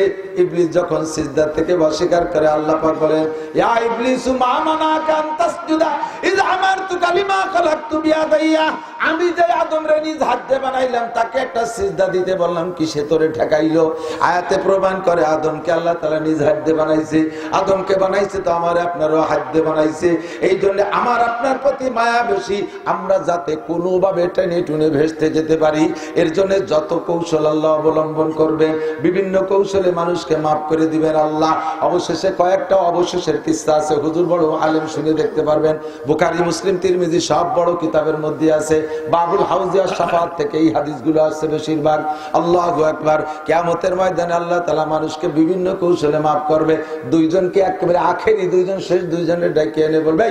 ইবলিস যখন সিজদা থেকে অস্বীকার করে, আল্লাহ পাক বলেন, ইয়া ইবলিসু মা মানাকা আন তাসজুদা ইয আমারতুকা লিমা খালাকতু বিয়াদাইয়া। আমি যে আদমরে নিজ হাতে বানাইলাম, তাকে একটা সিজদা দিতে বললাম, কিসে তোরে ঠেকাইলো? আয়াতে প্রমাণ করে আদমকে আল্লাহ তাআলা নিজ হাতে বানাইছে। আদমকে বানাইছে তো আমার আপনারও হাতে বানাইছে। এই জন্য আমার আপনার প্রতি মায়া বেশি, আমরা যাতে কোনোভাবে টেনে টুনে ভেস্তে যেতে পারি, এর জন্য যত কৌশল আল্লাহ অবলম্বন করবে, বিভিন্ন কৌশলে মানুষকে মাফ করে দিবেন আল্লাহ। অবশেষে কয়েকটা অবশেষের কিস্সা আছে, হুজুর বড় আলেম, শুনে দেখতে পারবেন। বুখারী মুসলিম তিরমিজি সব বড় কিতাবের মধ্যে আছে। বাবুল হাউজিয়া শাফাত থেকে এই হাদিসগুলো আসছে বেশিরভাগ। আল্লাহু আকবার। কিয়ামতের ময়দানে আল্লাহ তাআলা মানুষকে বিভিন্ন কৌশলে মাফ করবে। দুইজনকে একেবারে আখেরি, দুইজন শেষ, দুইজনের ডাকে এনে বলবে,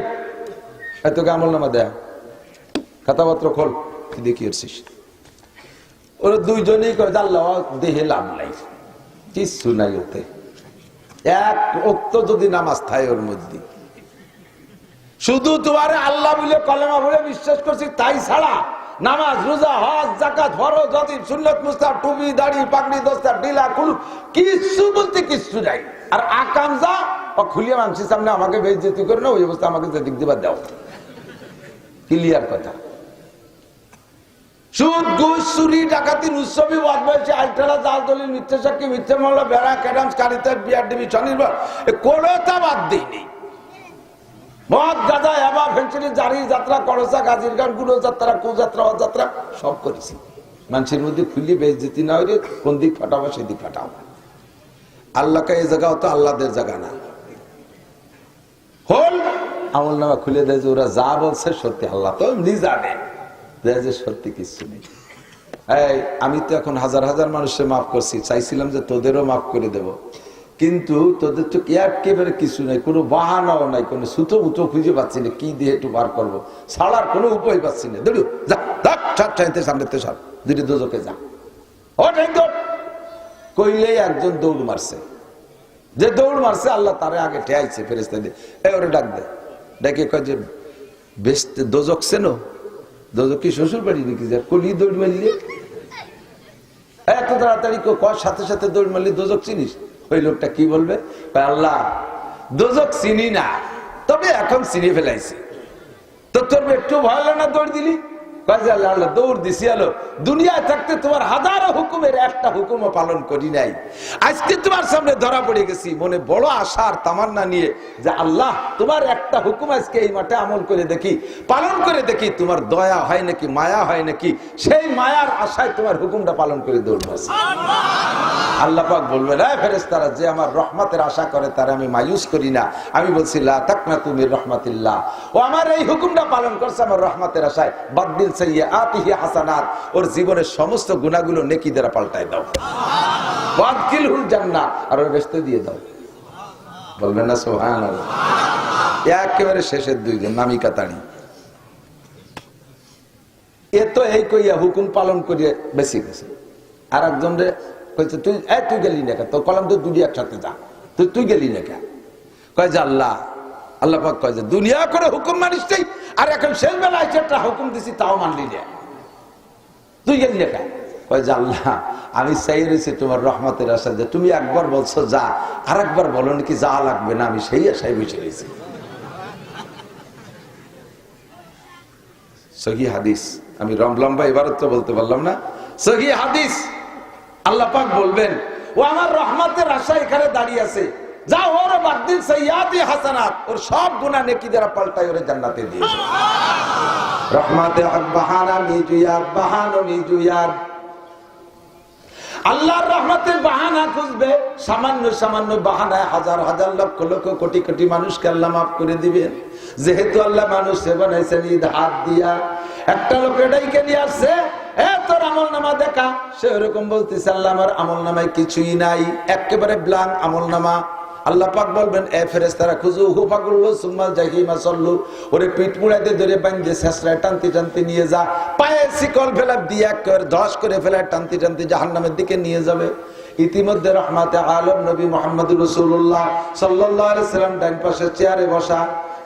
এত আমল নামা দেয়া, খাতাপত্র খোল, কি দেখিয়েছিস? ওরা দুইজনেই করে, আল্লাহ দেহে লাভ নাই, কিচ্ছু নাই ওতে। এক ওক্ত যদি নামাজ থাকে ওর মধ্যে, শুধু তোমার আল্লাহ বলে কলেমা বলে বিশ্বাস করছি তাই ছাড়া নামাজ রোজা হজ যাকাত ফরজ যদি সুন্নাত মুস্তাহাব টুপি দাড়ি পাগড়ি দস্তার ঢিলা কুলু কিচ্ছু বলতে কিচ্ছু নাই। আর আকাম যা খুলিয়ে মানুষের সামনে আমাকে বেইজ্জতি করে না, ওই অবস্থা আমাকে দিক দিবা দাও, ক্লিয়ার কথা। সুদ ঘুষ চুরি ডাকাতি উৎসবী বদমাইশি আলটারা জাল দলিল মিথ্যা সাক্ষী মিথ্যা মামলা বেড়া ক্যাডামস কারিতার বিয়ার ডিবি স্বনির্ভর কোনটা বাদ দিইনি। মদ গাঁজা এবা ফেন্সিলি জারি যাত্রা করসা গাজীর গান গুলো যাত্রা কুযাত্রা অযাত্রা সব করেছি। মানুষের মধ্যে খুলি বেইজ্জতি না হইলে কোন দিক ফাটাবো সেদিক ফাটাও। আল্লাহকে এই জায়গা তো আল্লাহদের জায়গা না। হল আমল নামা খুলে দেয় যে ওরা যা বলছে সত্যি, আল্লাহ তো এমনি জানে যে সত্যি কিছু নেই। এই আমি তো এখন হাজার হাজার মানুষের মাফ করছি, চাইছিলাম যে তোদেরও মাফ করে দেব, কিন্তু তোদের তো একেবারে কিছু নাই, কোনো বাহানাও নাই, কোনো সুতো উতো খুঁজে পাচ্ছি না, কি দিয়ে একটু বার করবো, ছাড়ার কোনো উপায় পাচ্ছি না। দৌড়ু যা, সামনে তো সব দুটি দোজকে যা, ও দৌড় কইলেই একজন দৌড় মারছে। যে দৌড় মারছে আল্লাহ তারে আগে ঠেয়াইছে ফেরেশতা দিয়ে, ওরে ডাক দে, ডেকে কয় যে বেশ দোজক চেনো? দোজক কি শ্বশুর বাড়ি নাকি? যা কলি দৌড় মারলি এত তাড়াতাড়ি কয় সাথে সাথে দৌড় মারলি, দোজক চিনিস? ওই লোকটা কি বলবে, আল্লাহ দোজক চিনি না, তবে এখন চিনি ফেলাইছি। তো তোর একটু ভয় লাগে না দৌড় দিলি? আল্লাহ দৌড় দিছি, আলো দুনিয়ায় থাকতে তোমার হাজারো হুকুমের একটা হুকুমও পালন করি নাই, আজকে তোমার সামনে ধরা পড়ে গেছি মনে বড় আশার তামান্না নিয়ে যে আল্লাহ তোমার একটা হুকুম আজকে এই মাঠে আমল করে দেখি, পালন করে দেখি, তোমার দয়া হয় নাকি মায়া হয় নাকি, সেই মায়ার আশায় তোমার হুকুমটা পালন করে দৌড় মারছি। আল্লাহ পাক বলবেন, হ্যাঁ ফেরেশতারা যে আমার রহমতের আশা করে তারা আমি মায়ুস করি না। আমি বলছি লা তাকনাতু মির রাহমাতিল্লাহ, ও আমার এই হুকুমটা পালন করছে আমার রহমতের আশায়, বাদদিল সাইয়্যাতিহি হাসানাত, ওর জীবনের সমস্ত গুনাহগুলো নেকি দ্বারা পাল্টায় দাও, ওয়াদখিলহুল জান্নাহ, আর ওর বেহেশতে দিয়ে দাও। বলবেন না সুবহানাল্লাহ? একেবারে শেষের দুইজন নামি কাতাড়ি, এ তো এই কইয়া হুকুম পালন করিয়ে বেশি গেছে। আর একজন রে কইছে তুই গেলি না কেন, তোর কলম তো দুটি একসাথে যা, তুই গেলি না কেন? কয় যে আল্লাহ পাক কয় যে দুনিয়া করে হুকুম মানিস নাই, আর এখন শেষ বেলায় একটা হুকুম দিছি তাও মানলি না, তুই গেলি না কেন? কয় যে আল্লাহ আমি চাই রয়েছি তোমার রহমতের আশা, যে তুমি একবার বলছো যা, আর একবার বলো নাকি যা লাগবে না, আমি সেই আশায় বসে রয়েছি। সহি হাদিস, আমি লম্বা এবারত তো বলতে পারলাম না, সহি হাদিস। আল্লাহ পাক বলবেন, ও আমার রহমতের আশা এখানে দাঁড়িয়ে আছে, যা ওর বাদদিল সাইয়্যাতি হাসানাত, ওর সব গুনাহ নেকি দ্বারা পাল্টাই ওরে জান্নাতে দিয়ে দাও। রহমতে হক বাহানা মিজুয়ার, বাহানো মিজুয়ার। আল্লাহর রহমতের বাহানা খুঁজবে, সামান্য সামান্য বাহানায় হাজার হাজার লক্ষ লক্ষ কোটি কোটি মানুষকে আল্লাহ মাফ করে দিবেন। যেহেতু আল্লাহ মানুষকে বানাইছেন ঈদ হাত দিয়া, একটা লোক এটাইকে নিয়ে আসছে, তোর আমল নামা দেখা, সে ওরকম বলতেছে আল্লাহ আমার আমল নামায় কিছুই নাই, একেবারে ব্ল্যাঙ্ক আমল নামা। আল্লাহ পাক বলবেন এ ফেরেশতারা খুযুহু ফাগুল্লু সুম্মা জাহিমা সাল্লু, ওরে পিঠ মুড়াইতে ধরে বাঁধে শেষরায় টানতে টানতে নিয়ে যা, পায়ে শিকল ফেলা দিয়ে ধস করে ফেলা টানতে টানতে জাহান্নামের দিকে নিয়ে যাবে। ইতিমধ্যে রহমাতে আলম নবী মুহাম্মদুর রাসূলুল্লাহ সাল্লাল্লাহু আলাইহি সাল্লাম ডান পাশে চেয়ারে বসা।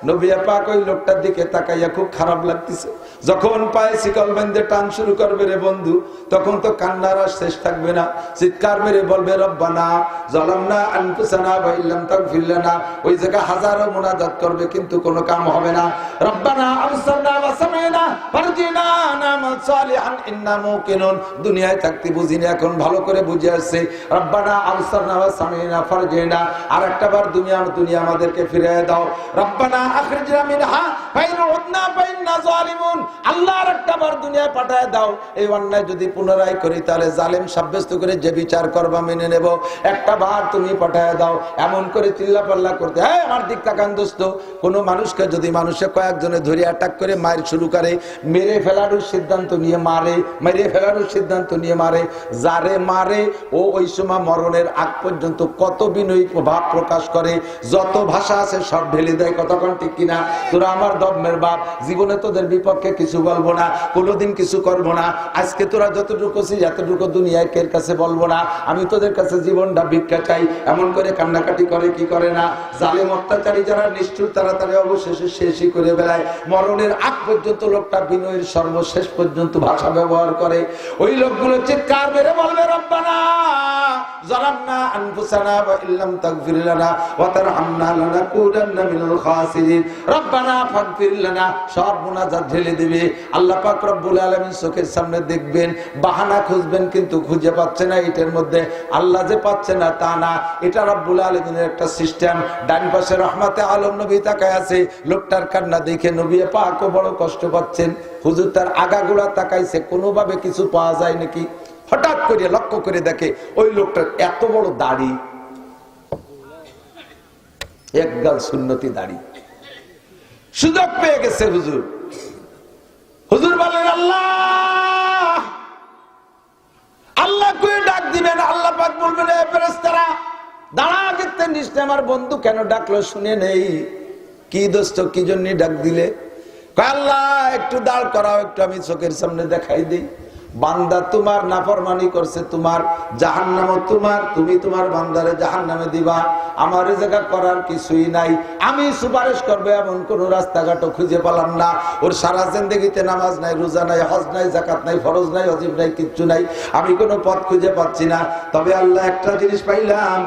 নবী পাক ওই লোকটার দিকে তাকাইয়া খুব খারাপ লাগতেছে। যখন পায়ে শিকল বেঁধে টান শুরু করবে রে বন্ধু, তখন তো কান্নার আর শেষ থাকবে না, চিৎকার মেরে বলবে রব্বানা যালামনা আনফুসানা ওয়া ইল্লাম তাগফির লানা। ওই জায়গা হাজারো মুনাজাত করবে কিন্তু কোনো কাম হবে না। রব্বানা আবসারনা ওয়া সামি'না ফারজিনা না'মাল সালিহান ইন্না মুকিনুন। দুনিয়ায় থাকতে বুঝিনি, এখন ভালো করে বুঝে আসছে। রব্বানা আবসারনা ওয়া সামি'না ফারজিনা, আরেকটা বার দুনিয়া আমাদেরকে ফিরিয়ে দাও। রব্বানা আখরিজনা মিনহা ফাইন উদনা ফাইন্না যালিমুন। আল্লাহ আরেকটা বার দুনিয়ায় পাঠায় দাও। এই অন্যায় যদি পুনরায় করি তাহলে জালেম সাব্যস্ত করে যে বিচার করবা মেনে নেব। একটা বার তুমি পাঠায় দাও। এমন করে চিল্লাপাল্লা করতে, হ্যাঁ আমার দিক তাকান দোস্ত। কোনো মানুষকে যদি মানুষে কয়েকজনে ধরে অ্যাটাক করে মার শুরু করে, মেরে ফেলারও সিদ্ধান্ত নিয়ে মারে, মেরে ফেলারও সিদ্ধান্ত নিয়ে মারে, যারে মারে ও ওই সময় মরণের আগ পর্যন্ত কত বিনয়ী ভাব প্রকাশ করে, যত ভাষা আছে সব ঢেলে দেয়। কতক্ষণ ঠিক কিনা? তোরা আমার দমের বাপ, জীবনে তোদের বিপক্ষে কিছু বলবো না, কোনোদিন কিছু করবো না। আজকে তোরা যতটুকু ছিস এতটুকু দুনিয়ায় কের কাছে বলবো না। আমি তোদের কাছে জীবনটা ভিক্ষা চাই। এমন করে কান্নাকাটি করে কি করে না? জালেম অত্যাচারী যারা নিষ্ঠুর তারা অবশেষে শেষই করে বেড়ায়। মরণের আগ পর্যন্ত লোকটা বিনয়ের সর্বশেষ পর্যন্ত ভাষা ব্যবহার করে। ওই লোকগুলো চিৎকার মেরে বলবে রব্বানা যালামনা আনফুসানা ওয়া ইল্লাম তাগফির লানা ওয়া তারহামনা লানাকুনান্না মিনাল খাসিরিন। রব্বানা ফাগফির লানা, সব মুনাজাত ঢেলে দিবে। আল্লাহ পাক রব্বুল আলামিন চোখের সামনে দেখবেন, বাহানা খুঁজবেন কিন্তু খুঁজে পাচ্ছে না। এটার মধ্যে আল্লাহ যে পাচ্ছে না তা না, এটা রব্বুল আলামিনের একটা সিস্টেম। ডান পাশে রহমাতে আলম নবী তাকায় আছে। লোকটার কান্না দেখে নবী পাকও বড় কষ্ট পাচ্ছেন। হুজুর তার আগাগোড়া তাকাইছে, কোনোভাবে কিছু পাওয়া যায় নাকি। হঠাৎ করে লক্ষ্য করে দেখে ওই লোকটার এত বড় দাড়ি, একগাল সুন্নতি দাড়ি। সুযোগ পেয়ে গেছে হুজুর। হুজুর বলেন আল্লাহ আল্লাহ করে ডাক দিবেন। আল্লাহ পাক বলবেন এ ফেরেশতারা দাঁড়া, দেখতে নিশ্চয় আমার বন্ধু কেন ডাকলো শুনে নেই। কি দোস্ত, কি জন্য ডাক দিলে? আল্লাহ একটু দাঁড় করাও, একটু আমি চোখের সামনে দেখাই দিই। বান্দা তোমার নাফরমানি করছে, তোমার জাহান্নাম তোমার, তুমি তোমার বান্দারে জাহান্নামে দিবা। আমার এই জায়গা করার কিছুই নাই। আমি সুপারিশ করবো এমন কোন রাস্তাঘাটও খুঁজে পেলাম না। ওর সারা জিন্দেগিতে নামাজ নাই, রোজা নাই, হজ নাই, জাকাত নাই, ফরজ নাই, ওয়াজিব নাই, কিচ্ছু নাই। আমি কোনো পথ খুঁজে পাচ্ছি না। তবে আল্লাহ একটা জিনিস পাইলাম,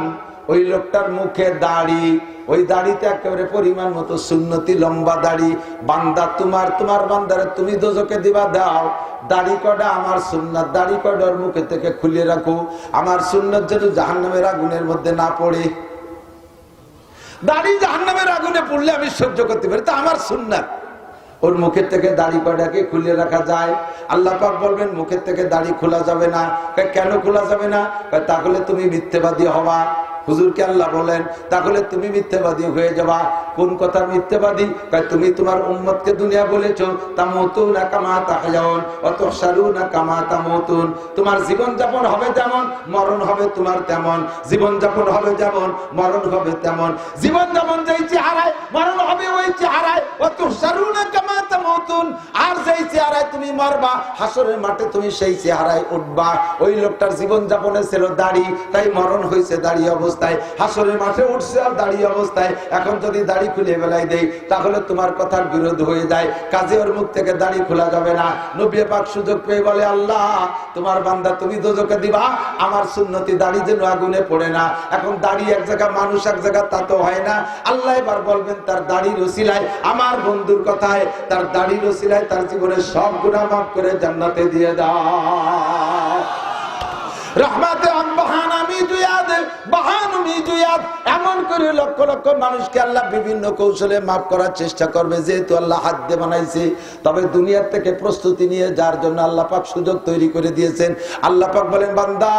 ওই লোকটার মুখে দাড়ি, ওই দাড়িতে একেবারে পরিমাণ মতো সুন্নতি লম্বা দাড়ি। বান্দা তোমার বান্দারে তুমি দোজকে দিবা, দাও। দাড়ি কটা আমার সুন্নাত, দাড়ি কটার মুখে থেকে খুলে রাখো। আমার সুন্নাত যেন জাহান্নামের আগুনের মধ্যে না পড়ে। দাড়ি জাহান্নামের আগুনে পড়লে আমি সহ্য করতে পারি, তা আমার সুন্নাত। ওর মুখের থেকে দাড়ি কটাকে খুলে রাখা যায়। আল্লাহ পাক বলবেন মুখের থেকে দাড়ি খোলা যাবে না। কেন খোলা যাবে না? তাহলে তুমি মিথ্যাবাদী হবা। হুজুরকে আল্লাহ বলেন তাহলে তুমি মিথ্যাবাদী হয়ে যাবা। কোন কথা মিথ্যাবাদী? তুমি তোমার উম্মতকে দুনিয়া বলেছো তামুতুনা কামা তাহয়াউন ওয়া তুহশারুনা কামা তামুতুন। তোমার জীবন যাপন হবে যেমন, মরণ হবে তোমার তেমন। জীবন যাপন হবে যেমন, মরণ হবে তেমন। জীবন যেমন যেই চেহারায়, মরণ হবে ওই চেহারায়। ওয়া তুহশারুনা কামা তামুতুন, আর যেই চেহারায় তুমি মরবা হাসরের মাঠে তুমি সেই চেহারায় উঠবা। ওই লোকটার জীবন যাপনে ছিল দাড়ি, তাই মরণ হয়েছে দাড়ি অবস্থায়। হাসরের মাঠে উঠছে আর দাড়ি অবস্থায়। এখন যদি দাড়ি খুলে বেলায় দেই তাহলে তোমার কথার বিরোধ হয়ে যায়। কাজে ওর মুখ থেকে দাড়ি খোলা যাবে না। নবী পাক সুযোগ পেয়ে বলে আল্লাহ তোমার বান্দা তুমি দোজকে দিবা, আমার সুন্নতি দাড়ি যেন আগুনে পড়ে না। এখন দাড়ি এক জায়গা, মানুষ এক জায়গা, তা তো হয় না। আল্লাহ এবার বলবেন তার দাড়ির ওসিলায়, আমার বন্ধুর কথায়, তার দাড়ির ওসিলায় তার জীবনের সব গুনাহ মাফ করে জান্নাতে দিয়ে দাও। রহমাতে বাহান আমি দুয়াদ, বাহান আমি দুয়াদ। এমন করে লক্ষ লক্ষ মানুষকে আল্লাহ বিভিন্ন কৌশলে মাফ করার চেষ্টা করবে, যেহেতু আল্লাহ হাত দিয়ে বানাইছে। তবে দুনিয়ার থেকে প্রস্তুতি নিয়ে যার জন্য আল্লাহ পাক সুযোগ তৈরি করে দিয়েছেন। আল্লাহ পাক বলেন বান্দা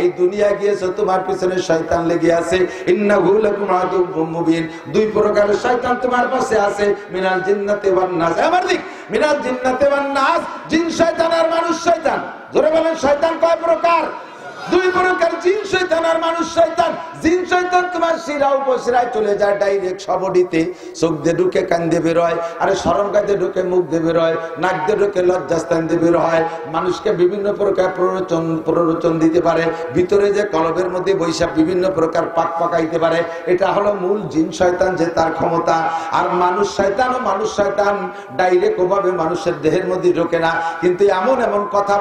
এই দুনিয়া গিয়েছো, তোমার পিছনে শয়তান লেগে আছে। ইন্নাহু লাকুম আদুউম মুবিন। দুই প্রকারের শয়তান তোমার পাশে আছে, মিনাল জিন্নাতি ওয়ান নাস। আমার দিক মিনাল জিন্নাতি ওয়ান নাস, জিন শয়তান আর মানুষ শয়তান। জোরে বলেন শয়তান কয় প্রকার? দুই প্রকার, জিন শয়তান আর মানুষ শয়তান। জিন শয়তান তোমার শিরা উপশিরায় চলে যায় ডাইরেক্ট সবডিতে, চোখ দিয়ে ঢুকে কান দিয়ে বের হয়, আরে শরম কাঁদে ঢুকে মুখ দিয়ে বের হয়, নাক দিয়ে ঢুকে লজ্জাস্থান দিয়ে বের হয়, মানুষকে বিভিন্ন প্রকার প্ররোচন দিতে পারে, ভিতরে যে কলবের মধ্যে বৈশাখ বিভিন্ন প্রকার পাক পাকাইতে পারে। এটা হলো মূল জিন শয়তান, যে তার ক্ষমতা। আর মানুষ শয়তান ও মানুষ শয়তান ডাইরেক্ট ওভাবে মানুষের দেহের মধ্যে ঢোকে না, কিন্তু এমন এমন কথা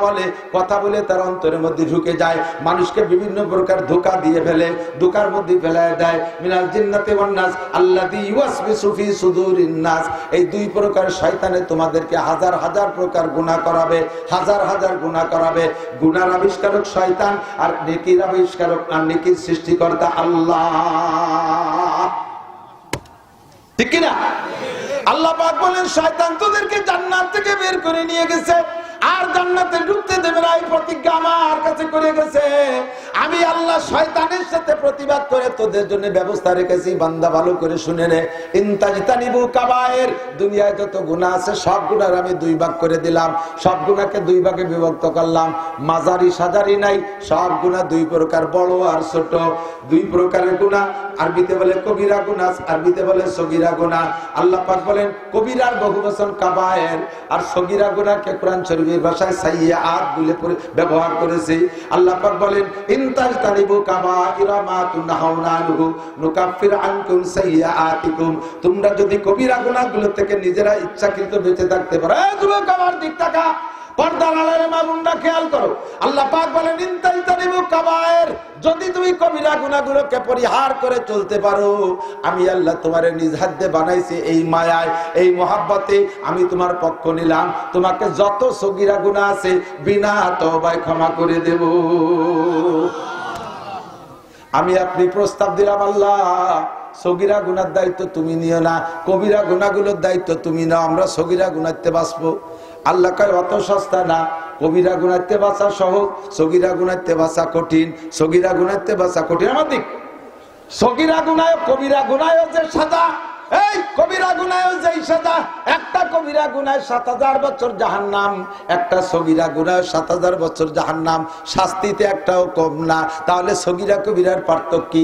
বলে তার অন্তরের মধ্যে ঢুকে যায়, মানুষকে বিভিন্ন প্রকার ধোঁকা দিয়ে ফেলে, ধোঁকার মধ্যে ফেলায় দেয়। মিনাল জিন্নাতি ওয়ান নাস আল্লাযী ইউওয়াসবিসু ফি সুদুরিন নাস। এই দুই প্রকার শয়তানে তোমাদেরকে হাজার হাজার প্রকার গুনাহ করাবে, হাজার হাজার গুনাহ করাবে। গুনার আবিষ্কারক শয়তান, আর নেকির আবিষ্কারক আর নেকির সৃষ্টিকর্তা আল্লাহ। ঠিক কি না? আল্লাহ পাক বলেন শয়তান তোদেরকে জান্নাত থেকে বের করে নিয়ে গেছে, আর জান্নাতে ঢুকতে দেবে না, এই প্রতিজ্ঞা আমার কাছে করে গেছে। আমি আল্লাহ শয়তানের সাথে প্রতিবাদ করে তোদের জন্য ব্যবস্থা রেখেছি। বান্দা ভালো করে শুনে নে, ইনতাজতানিবু কাবায়ের, দুনিয়ায় যত গুনাহ আছে সব গুনাহ আমি দুই ভাগ করে দিলাম, সব গুনাহকে দুই ভাগে বিভক্ত করলাম। মাজারি সাজারি নাই, সব গুনাহ দুই প্রকার, বড় আর ছোট, দুই প্রকারের গুনাহ। আরবিতে বলে কবিরা গুনাহ, আরবিতে বলে সগীরা গুনাহ। আল্লাহ পাক বলেন কবিরার বহুবচন কাবায়ের, আর সগীরা গুনাহকে কোরআন শরীফের ভাষায় সাইয়্যাত বলে ব্যবহার করেছে। আল্লাহ পাক বলেন ইনতাজতানিবু কাবাইরা মা তুনহাউনা আনহু নুকাফির আনকুম সাইয়্যাতিকুম। তোমরা যদি কবিরা গুনাহগুলো থেকে নিজেরা ইচ্ছাকৃত বেঁচে থাকতে পারো। এই যুবক আমার দিক তাকা, পর্দার আড়ালে মা বোনরা খেয়াল করো। আল্লাহ পাক বলেন ইনতাজতানিবু কাবায়ের, যদি তুমি কবিরা গুনাহগুলোকে পরিহার করে চলতে পারো, আমি আল্লাহ তোমারে নিজ হাতে বানাইছি, এই মায়ায় এই মহাব্বতে আমি তোমার পক্ষ নিলাম, তোমাকে যত সগীরা গুনাহ আছে বিনা তওবায় ক্ষমা করে দেব। আমি আপনি প্রস্তাব দিলাম, আল্লাহ সগীরা গুনার দায়িত্ব তুমি নিও না, কবিরা গুনাহগুলোর দায়িত্ব তুমি নাও, আমরা সগীরা গুনাহতে বাঁচবো। আল্লাহ কয় অত সস্তা না, কবিরা গুনাহতে বাঁচা সহজ, সগীরা গুনাহতে বাঁচা কঠিন। সগীরা গুনাহতে বাঁচা কঠিন আমার দিক, সগীরা গুনাহ কবিরা গুনাহ যে সাজা, এই কবিরা গুনাহ যেই সাজা, একটা কবিরা গুনাহ ৭০০০ বছর জাহান্নাম, একটা সগীরা গুনাহ ৭০০০ বছর জাহান্নাম, শাস্তিতে একটাও কম না। তাহলে সগীরা কবিরার পার্থক্য কি?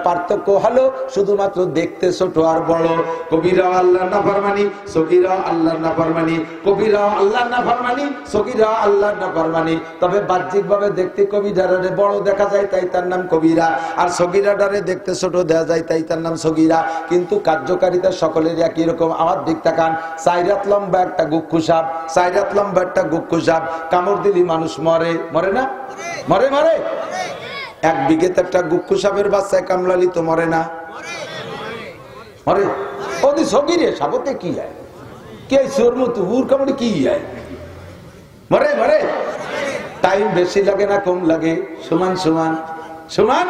পার্থক্য হলো শুধুমাত্র দেখতে ছোট আর বড়। কবিরা আল্লাহর নাফরমানি, সগীরা আল্লাহর নাফরমানি, কবিরা আল্লাহর নাফরমানি, সগীরা আল্লাহর নাফরমানি। তবে বাহ্যিকভাবে দেখতে কবিরারে বড় দেখা যায়, তাই তার নাম কবিরা, আর সগীরাটারে দেখতে ছোট দেখা যায়, তাই তার নাম সগীরা। কিন্তু কার্যকারিতা সকলের একই রকম। আমার দিক তাকান, ৪ হাত লম্বা একটা গুক্কু সাপ, ৪ হাত লম্বা একটা গুক্কু সাপ, কামড় দিলি মানুষ মরে, মরে না? মরে মরে। ১ বিঘেতে একটা গুক্কু সাপের বাচ্চায় কামড়ালি তো মরে না? মরে। ওদি সগীরে সাপতে কি হয়, কে সোর মতো উর কামড়ে কি হয়, মরে মরে। টাইম বেশি লাগে না কম লাগে? সমান সমান সমান।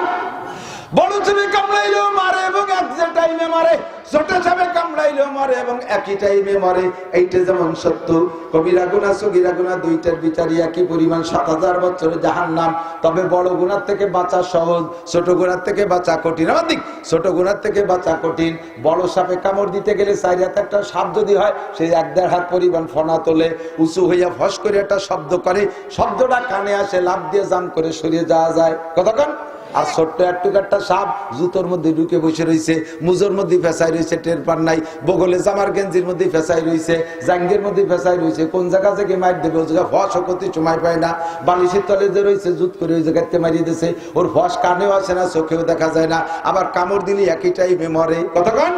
বড় সাপে কামড়াইলেও মারে এবং এক টাইমে মারে, ছোট সাপে কামড়াইলেও মারে এবং একই টাইমে মারে। এইটা যেমন সত্য, কবিরা গুনাহ সগীরা গুনাহ দুইটার বিচারই একই পরিমাণ, ৭০০০ বছরের জাহান্নাম। তবে বড় গুনাহ থেকে বাঁচা সহজ, ছোট গুনাহ থেকে বাঁচা কঠিন। আমার দিক, ছোট গুনাহ থেকে বাঁচা কঠিন। বড় সাপে কামড় দিতে গেলে ৪ হাত একটা সাপ যদি হয়, সেই ১-১.৫ হাত পরিমাণ ফনা তোলে, উঁচু হইয়া ফস করে একটা শব্দ করে, শব্দটা কানে আসে, লাফ দিয়ে জাম করে সরিয়ে যাওয়া যায়। কতক্ষণ? আর ছোট্ট একটা সাপ জুতোর মধ্যে ঢুকে বসে রয়েছে, মুজোর মধ্যে ফেসাই রয়েছে, টের পার নাই, বগলে জামার গেঞ্জির মধ্যে ফেসাই রয়েছে, জাঙ্গের মধ্যে ফেসাই রয়েছে, কোন জায়গা থেকে মার দেবে ও জায়গা ফস করতে সময় পায় না, বালিশের তলে যে রয়েছে জুত করে ওই জায়গাতে মারিয়ে দিয়েছে, ওর ফস কানেও আসে না, চোখেও দেখা যায় না, আবার কামড় দিলি একই টাইমে মরে। কতক্ষণ?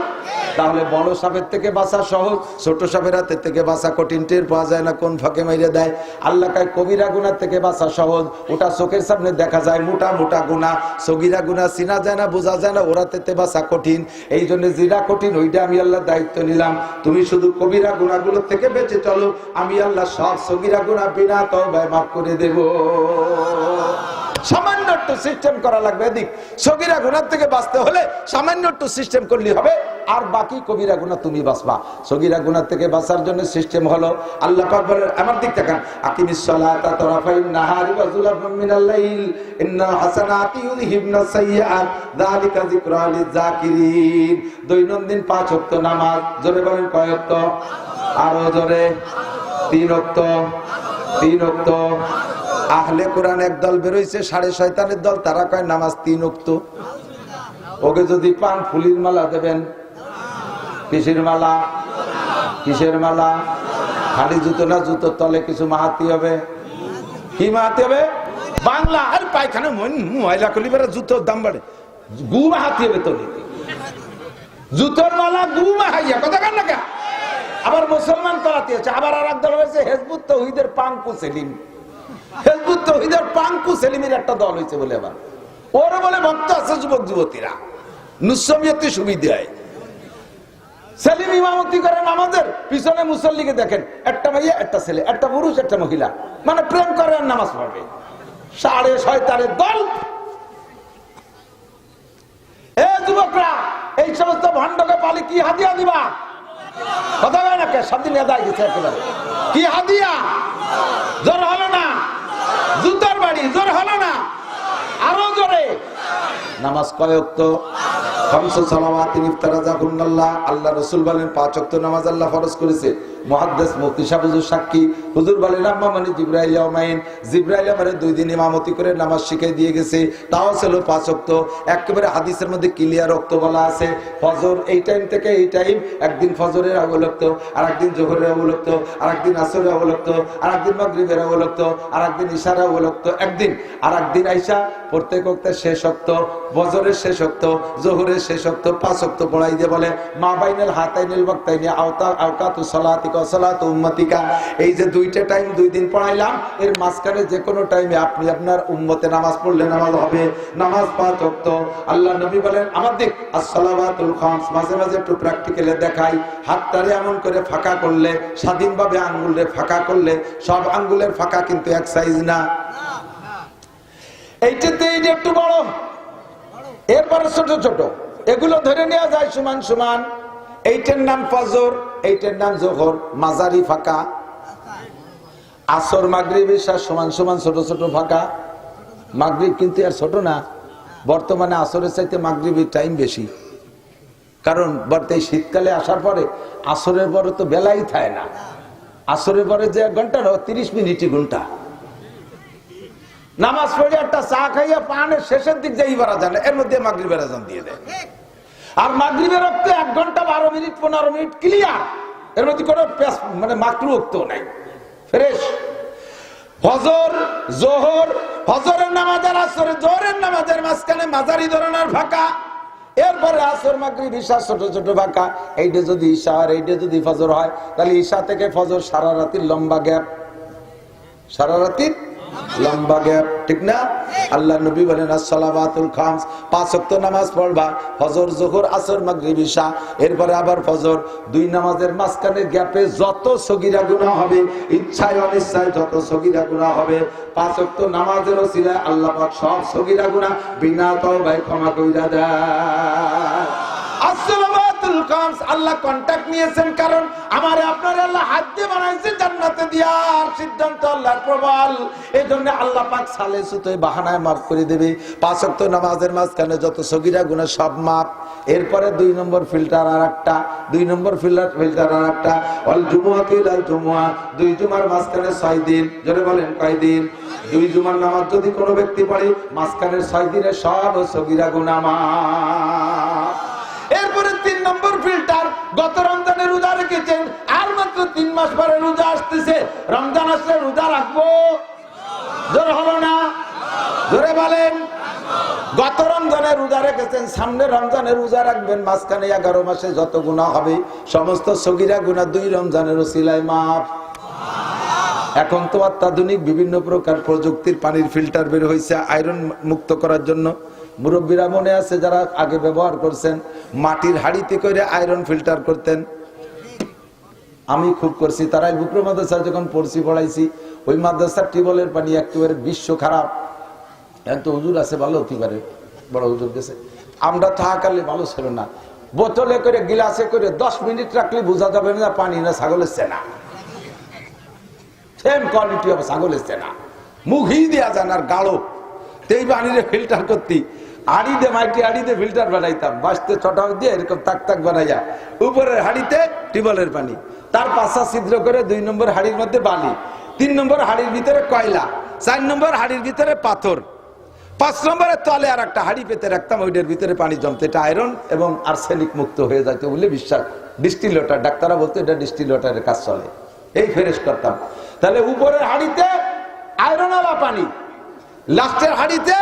তাহলে বড় সাপের থেকে বাঁচা সহজ, ছোট সাপের হাতের থেকে বাঁচা কঠিন, টের পাওয়া যায় না কোন ফাঁকে মাইরে দেয়। আল্লাহ কয় কবিরা গুনাহ থেকে বাঁচা সহজ, ওটা চোখের সামনে দেখা যায়, মোটা মোটা গুনাহ। সগীরা গুনাহ চিনা যায় না, বোঝা যায় না, ওরা থেকে বাঁচা কঠিন। এই জন্য যেটা কঠিন ওইটা আমি আল্লাহ দায়িত্ব নিলাম, তুমি শুধু কবিরা গুনাহগুলো থেকে বেঁচে চলো, আমি আল্লাহ সব সগীরা গুনাহ বিনা তওবায় মাফ করে দেব। সামান্য একটু সিস্টেম করা লাগবে। এদিক সগীরা গুনাহ থেকে বাঁচতে হলে সামান্য একটু সিস্টেম করলে হবে, আর বাকি কবিরা গুনাহ তুমি বাঁচবা। সগীরা গুনাহ থেকে বাঁচার জন্য সিস্টেম হলো, আল্লাহ পাক বলেন, আমার দিক তাকান, আকিমিস সালাতা তারাফাইন নাহারি ওয়া যুলাফাম মিনাল লাইল ইন্নাল হাসানাতি ইউযহিবনাস সাইয়্যাত যালিকা যিকরা লিয-যাকিরিন। দৈনন্দিন ৫ ওয়াক্ত নামাজ, জোরে বলেন কয় ওয়াক্ত? আরো জোরে। ৩ ওয়াক্ত, ৩ ওয়াক্ত। আহলে কোরআন একদল বেরোইছে, সাড়ে শয়তানের দল, তারা কয় নামাজ 3 ওয়াক্ত। ওকে যদি পান ফুলির মালা দেবেন। কিসের মালা? কিসের মালা? খালি জুতো না, জুতোর তলে কিছু মাহাতি হবে। কি মাহাতি হবে? বাংলা। আর পায়খানা ময়লা করলি বেড়া জুতোর দাম বাড়ে, গু মাহাতি হবে তলে। জুতোর মালা গু মাহাইয়া কথা কান না। আবার মুসলমান করাতে আছে। আবার আর একদল হয়েছে হেজবুত তৌহিদের পাঙ্কু সেলিম। হেজবুত তৌহিদের পাঙ্কু সেলিমের একটা দল হয়েছে বলে আবার ওরা বলে ভক্ত আছে যুবক যুবতীরা, নুসমিয়তে সুবিধায় সেলিম ইমামতি করেন আমাদের পিছনে মুসল্লিকে দেখেন, একটা মাইয়া একটা ছেলে, একটা পুরুষ একটা মহিলা, মানে প্রেম করে আর নামাজ পড়বে। সাড়ে শয়তানের দল। এ যুবকরা, এই সমস্ত ভণ্ডকে পালি কি হাদিয়া দিবা? কথা বলে না কে? সবদিন এদায় গেছে একেবারে। কি হাদিয়া? জোর হলো না? জুতার বাড়ি জোর হলো না? আরো জোরে। নামাজ কয় ওয়াক্ত? খামসু সালাওয়াতিন ইফতারাজাহুন্নাল্লাহ। আল্লাহ রাসূল বলেন 5 ওয়াক্ত নামাজ আল্লাহ ফরজ করেছে। মুহাদ্দিস মুফতি সাহেব হুজুর সাক্ষী। হুজুর বলেন আম্মা মানে জিবরাইল ইয়াউমাইন, জিবরাইল আমারে 2 দিন ইমামতি করে নামাজ শিখিয়ে দিয়ে গেছে, তাও ছিল 5 ওয়াক্ত। একেবারে হাদিসের মধ্যে ক্লিয়ার ওয়াক্ত বলা আছে। ফজর এই টাইম থেকে এই টাইম, একদিন ফজরের আউয়াল ওয়াক্ত, আর একদিন যোহরের আউয়াল ওয়াক্ত, আর একদিন আসরের আউয়াল ওয়াক্ত, আর একদিন মাগরিবের আউয়াল ওয়াক্ত, আর একদিন ইশার আউয়াল ওয়াক্ত, একদিন আর একদিন আইসা প্রত্যেক ওয়াক্তের শেষ ওয়াক্ত, ফজরের শেষ ওয়াক্ত, যোহরের শেষ ওয়াক্ত, 5 ওয়াক্ত পড়াই দিয়ে বলে মা বাইনাল হাতাইনিল ওয়াক্তাইনি আওকাতু সালাতিকা ওয়া সালাতু উম্মতিকা। এই যে 2টা টাইম 2 দিন পড়াইলাম, এর মাঝখানে যে কোনো টাইমে আপনি আপনার উম্মতে নামাজ পড়লে নামাজ হবে। নামাজ 5 ওয়াক্ত। আল্লাহ নবী বলেন আমার দিক as-salawatul khams। মাঝে মাঝে একটু প্র্যাকটিক্যালে দেখাই, হাতটারে এমন করে ফাঁকা করলে, স্বাধীনভাবে আঙ্গুলে ফাঁকা করলে, সব আঙ্গুলের ফাঁকা কিন্তু এক সাইজ না। এইটাতে এইটা একটু বড়, এরপরে ছোট ছোট, এগুলো ধরে নেওয়া যায় সমান সমান। এইটার নাম ফজর, এইটার নাম যোহর, মাঝারি ফাঁকা। আসর মাগরিব এশা সমান সমান ছোট ছোট ফাঁকা। মাগরিব কিন্তু আর ছোট না, বর্তমানে আসরের চাইতে মাগরিবের টাইম বেশি। কারণ এই শীতকালে আসার পরে আসরের পরে তো বেলাই থাকে না। আসরের পরে যে 1 ঘন্টা 30 মিনিটই ঘন্টা। নামাজ পড়ে একটা চা খাইয়া পানের শেষের দিক যাই বারা জানে, এর মধ্যে মাগরিবের আজান দিয়ে দেয়। আর মাগরিবের রক্ত 1 ঘন্টা 12 মিনিট 15 মিনিট ক্লিয়ার, এর মধ্যে কোনো মানে মাকরু রক্ত নাই, ফ্রেশ। ফজর যোহর, ফজরের নামাজ আর আসরের জোহরের নামাজের মাঝখানে মাঝারি ধরনের ফাঁকা। এরপরে আসর মাগরিব ঈশা ছোট ছোট ফাঁকা। এইটা যদি ঈশা আর এইটা যদি ফজর হয়, তাহলে ঈশা থেকে ফজর সারা রাতির লম্বা গ্যাপ, সারা রাতির লম্বা গ্যাপ, ঠিক না? আল্লাহ নবী বলেন as-salawatul khams, 5 ওয়াক্ত নামাজ পড়বা, ফজর যোহর আসর মাগরিব ঈশা। এরপরে আবার ফজর। 2 নামাজের মাঝখানে গ্যাপে যত সগীরা গুনাহ হবে, ইচ্ছায় অনিচ্ছায় যত সগীরা গুনাহ হবে, 5 ওয়াক্ত নামাজের ওসিলায় আল্লাহ পাক সব সগীরা গুনাহ বিনা তওবায় ক্ষমা কইরা দেয়। as-salawatul khams আল্লাহ কন্টাক্ট নিয়েছেন, কারণ আমার আপনার আল্লাহ হাত দিয়ে বানাইছে জান্নাতে দেওয়ার সিদ্ধান্ত আল্লাহর প্রবল। এই জন্য আল্লাহ পাক সালে সুতোয় বাহানায় মাফ করে দেবে। 5 ওয়াক্ত নামাজের মাঝখানে যত সগীরা গুনাহ সব মাফ। এরপরে 2 নম্বর ফিল্টার আর একটা, 2 নম্বর ফিল্টার আর একটা, অল জুমুআতু ইলাল জুমুআ, 2 জুমার মাঝখানে 6 দিন। জোরে বলেন কয় দিন? 2 জুমার নামাজ যদি কোনো ব্যক্তি পড়ে, মাঝখানের 6 দিনে সব সগীরা গুনাহ মাফ। এরপরে 3 নম্বর ফিল্টার, গত রমজানের রোজা রেখেছেন, আর মাত্র 3 মাস পরে রোজা আসতেছে, রমজান আসলে রোজা রাখবো? জোর হলো না? জোরে বলেন। গত রমজানের রোজা রেখেছেন, সামনে রমজানের রোজা রাখবেন, মাঝখানে 11 মাসে যত গুনাহ হবে সমস্ত সগীরা গুনাহ 2 রমজানের ওসিলায় মাফ। এখন তো অত্যাধুনিক বিভিন্ন প্রকার প্রযুক্তির পানির ফিল্টার বের হয়েছে আয়রন মুক্ত করার জন্য। মুরব্বীরা মনে আছে যারা আগে ব্যবহার করছেন, মাটির হাড়িতে করে আয়রন ফিল্টার করতেন। আমি খুব করছি, তারাই বুকরো মাদ্রাসায় যখন পড়ছি পড়াইছি, ওই মাদ্রাসার টিউবওয়েলের পানি একেবারে বিশ্ব খারাপ। এখন তো হুজুর আছে ভালো হতে পারে, বড় হুজুর গেছে, আমরা থাকালে ভালো ছিল না। বোতলে করে গিলাসে করে 10 মিনিট রাখলে বোঝা যাবে না পানি না ছাগলের চেনা। সেম কোয়ালিটি হবে ছাগলের চেনা, মুখই দেওয়া যায় না আর গাঢ়। এই পানিরে ফিল্টার করতি, হাড়িতে মাইটি হাড়িতে ফিল্টার বানাইতাম, বাঁচতে ছটা দিয়ে এরকম তাক তাক বানাইয়া, উপরের হাড়িতে টিউবওয়েলের পানি, তার 5টা ছিদ্র করে 2 নম্বর হাড়ির মধ্যে বালি, 3 নম্বর হাড়ির ভিতরে কয়লা, 4 নম্বর হাড়ির ভিতরে পাথর, 5 নম্বরের তলে আর একটা হাড়ি পেতে রাখতাম, ওইটার ভিতরে পানি জমতে, এটা আয়রন এবং আর্সেনিক মুক্ত হয়ে যেত বলে বিশ্বাস। ডিস্টিলেটর, ডাক্তাররা বলতো এটা ডিস্টিলেটরের কাজ চলে, এই ফ্রেশ করতাম। তাহলে উপরের হাড়িতে আয়রনওয়ালা পানি, লাস্টের হাড়িতে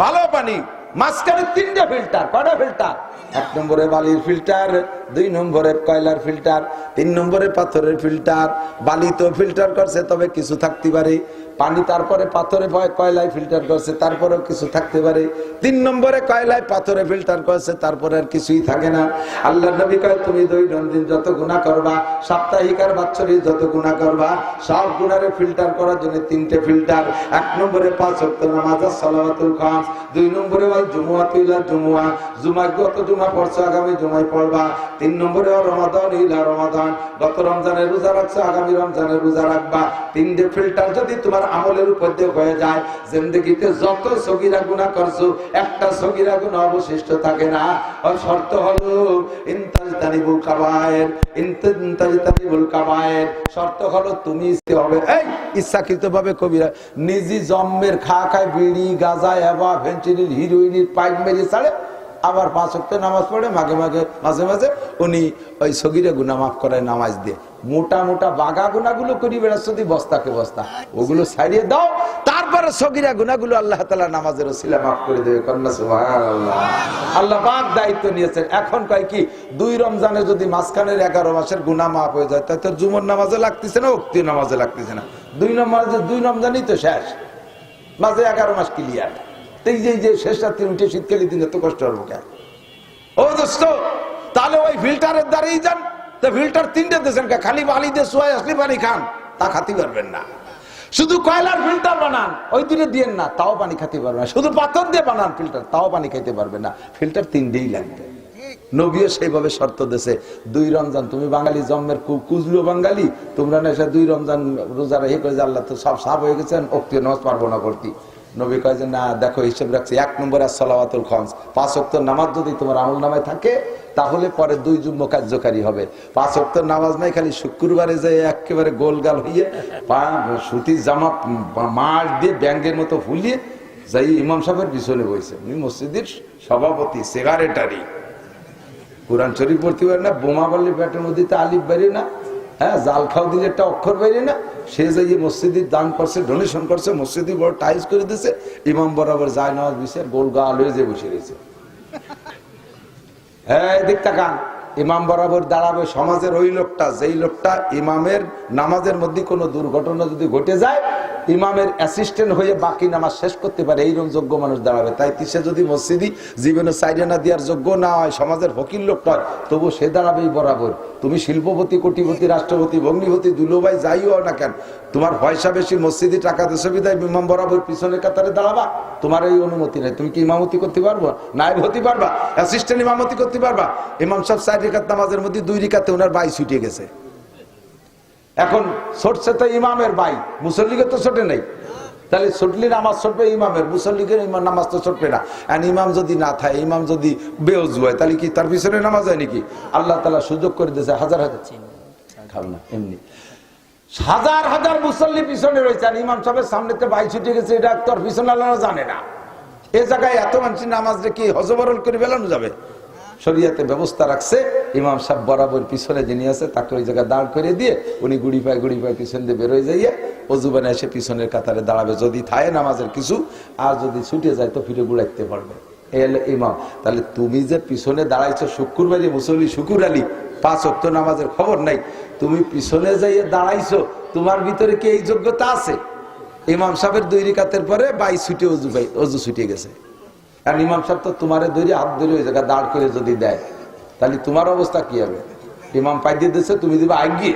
ভালো পানি, মাঝখানে 3টে ফিল্টার। কয়টা ফিল্টার? 1 নম্বরে বালির ফিল্টার, 2 নম্বরে কয়লার ফিল্টার, 3 নম্বরে পাথরের ফিল্টার। বালি তো ফিল্টার করছে, তবে কিছু থাকতে পারে পানি, তারপরে পাথরে কয়লায় ফিল্টার করছে, তারপরেও কিছু থাকতে পারে। 3 নম্বরে কয়লায় পাথরে ফিল্টার করছে, তারপরে আর কিছুই থাকে না। আল্লাহ নবী কয় তুমি দৈনন্দিন যত গুনাহ করবা, সাপ্তাহিক আর বাৎসরিক যত গুনাহ করবা, সব গুনাহরে ফিল্টার করার জন্য 3টে ফিল্টার। 1 নম্বরে 5 ওয়াক্ত নামাজ সালাওয়াতুল খামস, 2 নম্বরে ওয়াল জুমুআতু ইলা জুমুআ, জুমা গত জুমা পড়ছো আগামী জুমায় পড়বা। 3 নম্বরে রমাদান ইলা রমাদান, গত রমজানের রোজা রাখছো আগামী রমজানের রোজা রাখবা। 3টে ফিল্টার যদি তোমার আমলের উপর দিয়ে হয়ে যায়, জিন্দেগিতে যত সগীরা গুনাহ করছো একটা সগীরা গুনাহ অবশিষ্ট থাকে না। আর শর্ত হলো ইনতাজতানিবুল কাবায়ের, ইনতাজতানিবুল কাবায়ের, শর্ত হলো তুমি হবে এই ইচ্ছাকৃতভাবে কবিরা নিজে জম্মের খায় বিড়ি গাঁজা এবা ফেন্সিডিল হিরোইনের পাইপ মেরে ছাড়ে, আবার 5 ওয়াক্ত নামাজ পড়ে, মাঝে মাঝে উনি ওই সগীরা গুনাহ মাফ করায় নামাজ দিয়ে। মোটা মোটা বাগা গুনাহগুলো করি বেড়াচ্ছ বস্তাকে বস্তা, ওগুলো ছাড়িয়ে দাও, তারপরে সগীরা গুনাহগুলো আল্লাহ তাআলা নামাজের ওসিলা মাফ করে দেবে। কন্যা সুবহানাল্লাহ, আল্লাহ পাক দায়িত্ব নিয়েছেন। এখন কয় কি 2 রমজানে যদি মাঝখানের 11 মাসের গুনাহ মাফ হয়ে যায়, তাই তো জুমার নামাজে লাগতেছে না, ওক্তি নামাজে লাগতেছে না। 2 রমজানই তো শেষ, মাঝে 11 মাস ক্লিয়ার। এই যে শেষ রাত্রি উঠে শীতকালী দিন এত কষ্ট হবে কেন? ও দোস্ত, তাহলে ওই ফিল্টারের দ্বারাই যান। তো ফিল্টার 3টে দিয়েছেন, খালি বালি দিয়ে শুয়ে আসলে পানি খান, তা খাতে পারবেন না। শুধু কয়লার ফিল্টার বানান, ওই 2টে দিয়েন না, তাও পানি খেতে পারবেন না। শুধু পাথর দিয়ে বানান ফিল্টার, তাও পানি খেতে পারবেন না। ফিল্টার 3টেই লাগবে। নবীও সেইভাবে শর্ত দিয়েছে, 2 রমজান তুমি বাঙালি জন্মের কুজলো বাঙালি, তোমরা না এসে 2 রমজান রোজা রেখে করে যে আল্লাহ তো সব সাফ হয়ে গেছেন, ওক্তি নামাজ পারবো না করতে। নবী কয় যে না, দেখো হিসেব রাখছি, 1 নম্বরে সালাওয়াতুল খামস, 5 ওয়াক্ত নামাজ যদি তোমার আমল নামায় থাকে, তাহলে পরে 2 জুম্ম কার্যকারী হবে। 5 ওয়াক্ত নামাজ নাই, খালি শুক্রবারে যে একেবারে গোলগাল হইয়ে সুতির জামা মাস দিয়ে ব্যাঙ্গের মতো ফুলিয়ে যাই ইমাম সাহেবের পিছনে বইছে। উনি মসজিদের সভাপতি, সেক্রেটারি, কোরআন শরীফ পড়তে পারে না, বোমা বললে পেটের মধ্যে আলিফ বেরিয়ে না, হ্যাঁ জাল খাও দিলে একটা অক্ষর বেরিয়ে না, সে যাই মসজিদের দান করছে, ডোনেশন করছে, মসজিদে বড় টাইলস করে দিয়েছে, ইমাম বরাবর যায় নামাজ বিষয় গোল গাল হয়ে যে বসে রয়েছে। হ্যাঁ দিক তাকান, ইমাম বরাবর দাঁড়াবে সমাজের ওই লোকটা, যেই লোকটা ইমামের নামাজের মধ্যে কোনো দুর্ঘটনা যদি ঘটে যায়, ইমামের অ্যাসিস্ট্যান্ট হয়ে বাকি নামাজ শেষ করতে পারে, এইরকম যোগ্য মানুষ দাঁড়াবে। তাই সে যদি মসজিদি জীবনে সাইডানা দেওয়ার যোগ্য না হয়, সমাজের ফকির লোকটা হয়, তবু সে দাঁড়াবেই বরাবর। তুমি শিল্পপতি, কোটিপতি, রাষ্ট্রপতি, ভগ্নিপতি, দুলোভাই যাই হও না কেন, তোমার পয়সা বেশি, মসজিদে টাকা দেশে বিদায়, ইমাম বরাবর পিছনের কাতারে দাঁড়াবা, তোমার এই অনুমতি নেই। তুমি কি ইমামতি করতে পারবো? নায়েব হতে পারবা? অ্যাসিস্ট্যান্ট ইমামতি করতে পারবা? ইমাম সাহেব 4 রাকাত নামাজের মধ্যে 2 রাকাতে ওনার বাই ছুটে গেছে। এখন ছুটছে তো ইমামের বাই, মুসল্লিকে তো ছোটে নাই, তাহলে ছুটলি নামাজ ছুটবে ইমামের, মুসল্লিকে নামাজ তো ছুটবে না। আর ইমাম যদি না থাকে, ইমাম যদি বেউজু হয়, তাহলে কি তার পিছনে নামাজ হয় নাকি? আল্লাহ তাআলা সুযোগ করে দিয়েছে, হাজার হাজার খাও না এমনি হাজার হাজার মুসল্লি পিছনে রয়েছে, আর ইমাম সাহেবের সামনেতে বাই ছুটে গেছে, এটা তোর পিছনে আল্লাহ জানে না। এ জায়গায় এত মানুষের নামাজ রেখে হজবরল করে বেলানো যাবে? শরিয়াতে ব্যবস্থা রাখছে, ইমাম সাহেব বরাবর পিছনে যিনি আছে তাকে ওই জায়গায় দাঁড় করে দিয়ে উনি গুড়ি পায় পিছন দিয়ে বেরোয় যাইয়ে অজু বানায় এসে পিছনের কাতারে দাঁড়াবে। যদি থাকে নামাজের কিছু, আর যদি ছুটে যায় তো ফিরে গুড়াইতে পারবে। এই হলো ইমাম। তাহলে তুমি যে পিছনে দাঁড়াইছো শুক্রবারে মুসল্লি শুকুর আলী, 5 ওয়াক্ত নামাজের খবর নাই, তুমি পিছনে যাইয়ে দাঁড়াইছো, তোমার ভিতরে কি এই যোগ্যতা আছে? ইমাম সাহেবের 2 রাকাতের পরে বাই ছুটে অজু ছুটে গেছে, আর ইমাম সাহেব তো তোমারে ধরে হাত ধরে ওই জায়গায় দাঁড় করে যদি দেয়, তাহলে তোমার অবস্থা কি হবে? ইমাম পাই দিয়ে দিচ্ছে, তুমি দিবে আগিয়ে,